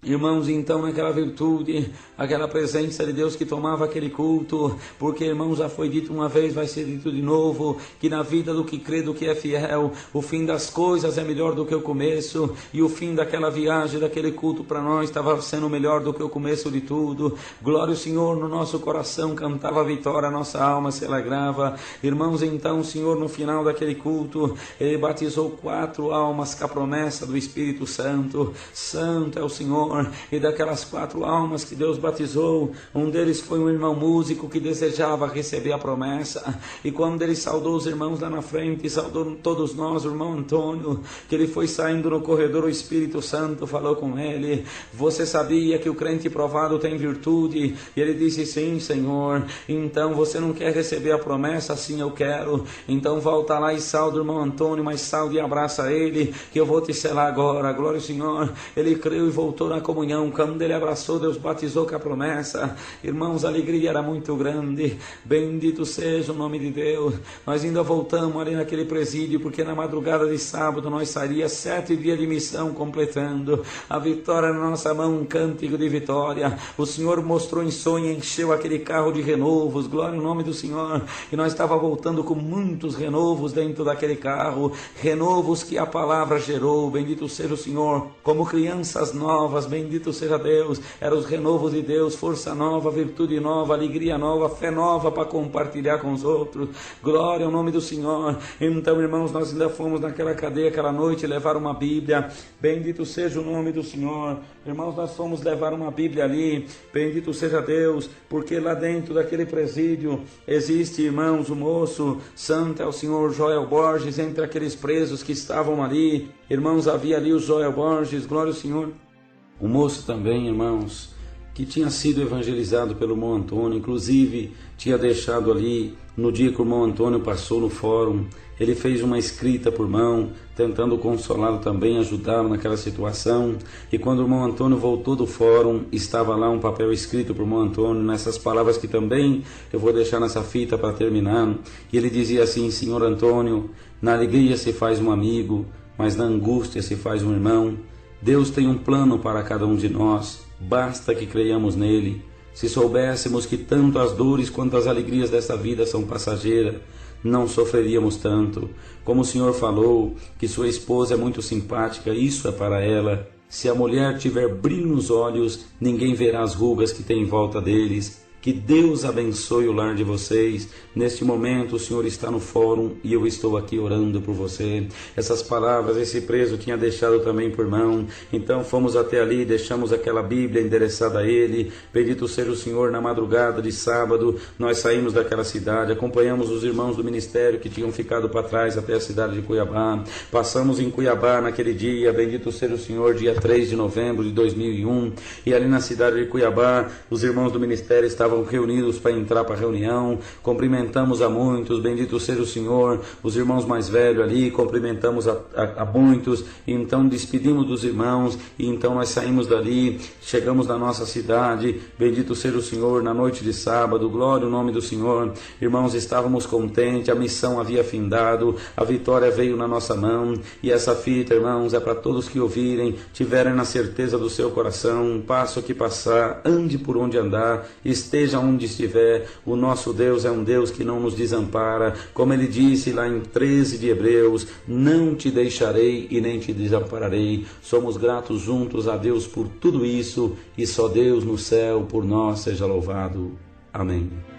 Speaker 1: Irmãos, então naquela virtude, aquela presença de Deus que tomava aquele culto, porque, irmãos, já foi dito uma vez, vai ser dito de novo, que na vida do que crê, do que é fiel, o fim das coisas é melhor do que o começo, e o fim daquela viagem, daquele culto para nós estava sendo melhor do que o começo de tudo. Glória ao Senhor. No nosso coração cantava a vitória, a nossa alma se alegrava. Irmãos, então o Senhor, no final daquele culto, Ele batizou 4 almas com a promessa do Espírito Santo. Santo é o Senhor. E daquelas 4 almas que Deus batizou, um deles foi um irmão músico que desejava receber a promessa. E quando ele saudou os irmãos lá na frente, saudou todos nós, o irmão Antônio, que ele foi saindo no corredor, o Espírito Santo falou com ele: você sabia que o crente provado tem virtude? E ele disse: sim, Senhor. Então, você não quer receber a promessa? Sim, eu quero. Então volta lá e salda o irmão Antônio, mas salda e abraça ele, que eu vou te selar agora. Glória ao Senhor. Ele creu e voltou na comunhão, quando ele abraçou, Deus batizou com a promessa. Irmãos, a alegria era muito grande. Bendito seja o nome de Deus. Nós ainda voltamos ali naquele presídio, porque na madrugada de sábado nós sairia 7 dias de missão completando. A vitória na nossa mão, um cântico de vitória. O Senhor mostrou em sonho, encheu aquele carro de renovos, glória ao nome do Senhor. E nós estávamos voltando com muitos renovos dentro daquele carro, renovos que a palavra gerou. Bendito seja o Senhor. Como crianças novas, bendito seja Deus. Eram os renovos de Deus, força nova, virtude nova, alegria nova, fé nova para compartilhar com os outros. Glória ao nome do Senhor. Então, irmãos, nós ainda fomos naquela cadeia aquela noite levar uma Bíblia. Bendito seja o nome do Senhor. Irmãos, nós fomos levar uma Bíblia ali. Bendito seja Deus, porque lá dentro daquele presídio existe, irmãos, o moço santo é o senhor Joel Borges, entre aqueles presos que estavam ali. Irmãos, havia ali o Joel Borges, glória ao Senhor. O moço também, irmãos, que tinha sido evangelizado pelo irmão Antônio, inclusive tinha deixado ali, no dia que o irmão Antônio passou no fórum, ele fez uma escrita por mão, tentando consolá-lo também, ajudá-lo naquela situação. E quando o irmão Antônio voltou do fórum, estava lá um papel escrito por irmão Antônio, nessas palavras que também eu vou deixar nessa fita para terminar. E ele dizia assim: Senhor Antônio, na alegria se faz um amigo, mas na angústia se faz um irmão. Deus tem um plano para cada um de nós, basta que creiamos nele. Se soubéssemos que tanto as dores quanto as alegrias desta vida são passageiras, não sofreríamos tanto. Como o Senhor falou, que sua esposa é muito simpática, isso é para ela. Se a mulher tiver brilho nos olhos, ninguém verá as rugas que tem em volta deles. Que Deus abençoe o lar de vocês. Neste momento o Senhor está no fórum e eu estou aqui orando por você. Essas palavras esse preso tinha deixado também por mão. Então fomos até ali, deixamos aquela Bíblia endereçada a ele. Bendito seja o Senhor. Na madrugada de sábado nós saímos daquela cidade, acompanhamos os irmãos do ministério que tinham ficado para trás até a cidade de Cuiabá. Passamos em Cuiabá naquele dia, bendito seja o Senhor, dia 3 de novembro de 2001. E ali na cidade de Cuiabá os irmãos do ministério estavam reunidos para entrar para a reunião. Cumprimentamos a muitos, bendito seja o Senhor. Os irmãos mais velhos ali, cumprimentamos a muitos, e então despedimos dos irmãos, e então nós saímos dali, chegamos na nossa cidade, bendito seja o Senhor, na noite de sábado, glória ao nome do Senhor. Irmãos, estávamos contentes, a missão havia findado, a vitória veio na nossa mão, e essa fita, irmãos, é para todos que ouvirem, tiverem na certeza do seu coração, passo que passar, ande por onde andar, esteja onde estiver, o nosso Deus é um Deus que não nos desampara, como ele disse lá em 13 de Hebreus: não te deixarei e nem te desampararei. Somos gratos juntos a Deus por tudo isso, e só Deus no céu por nós seja louvado. Amém.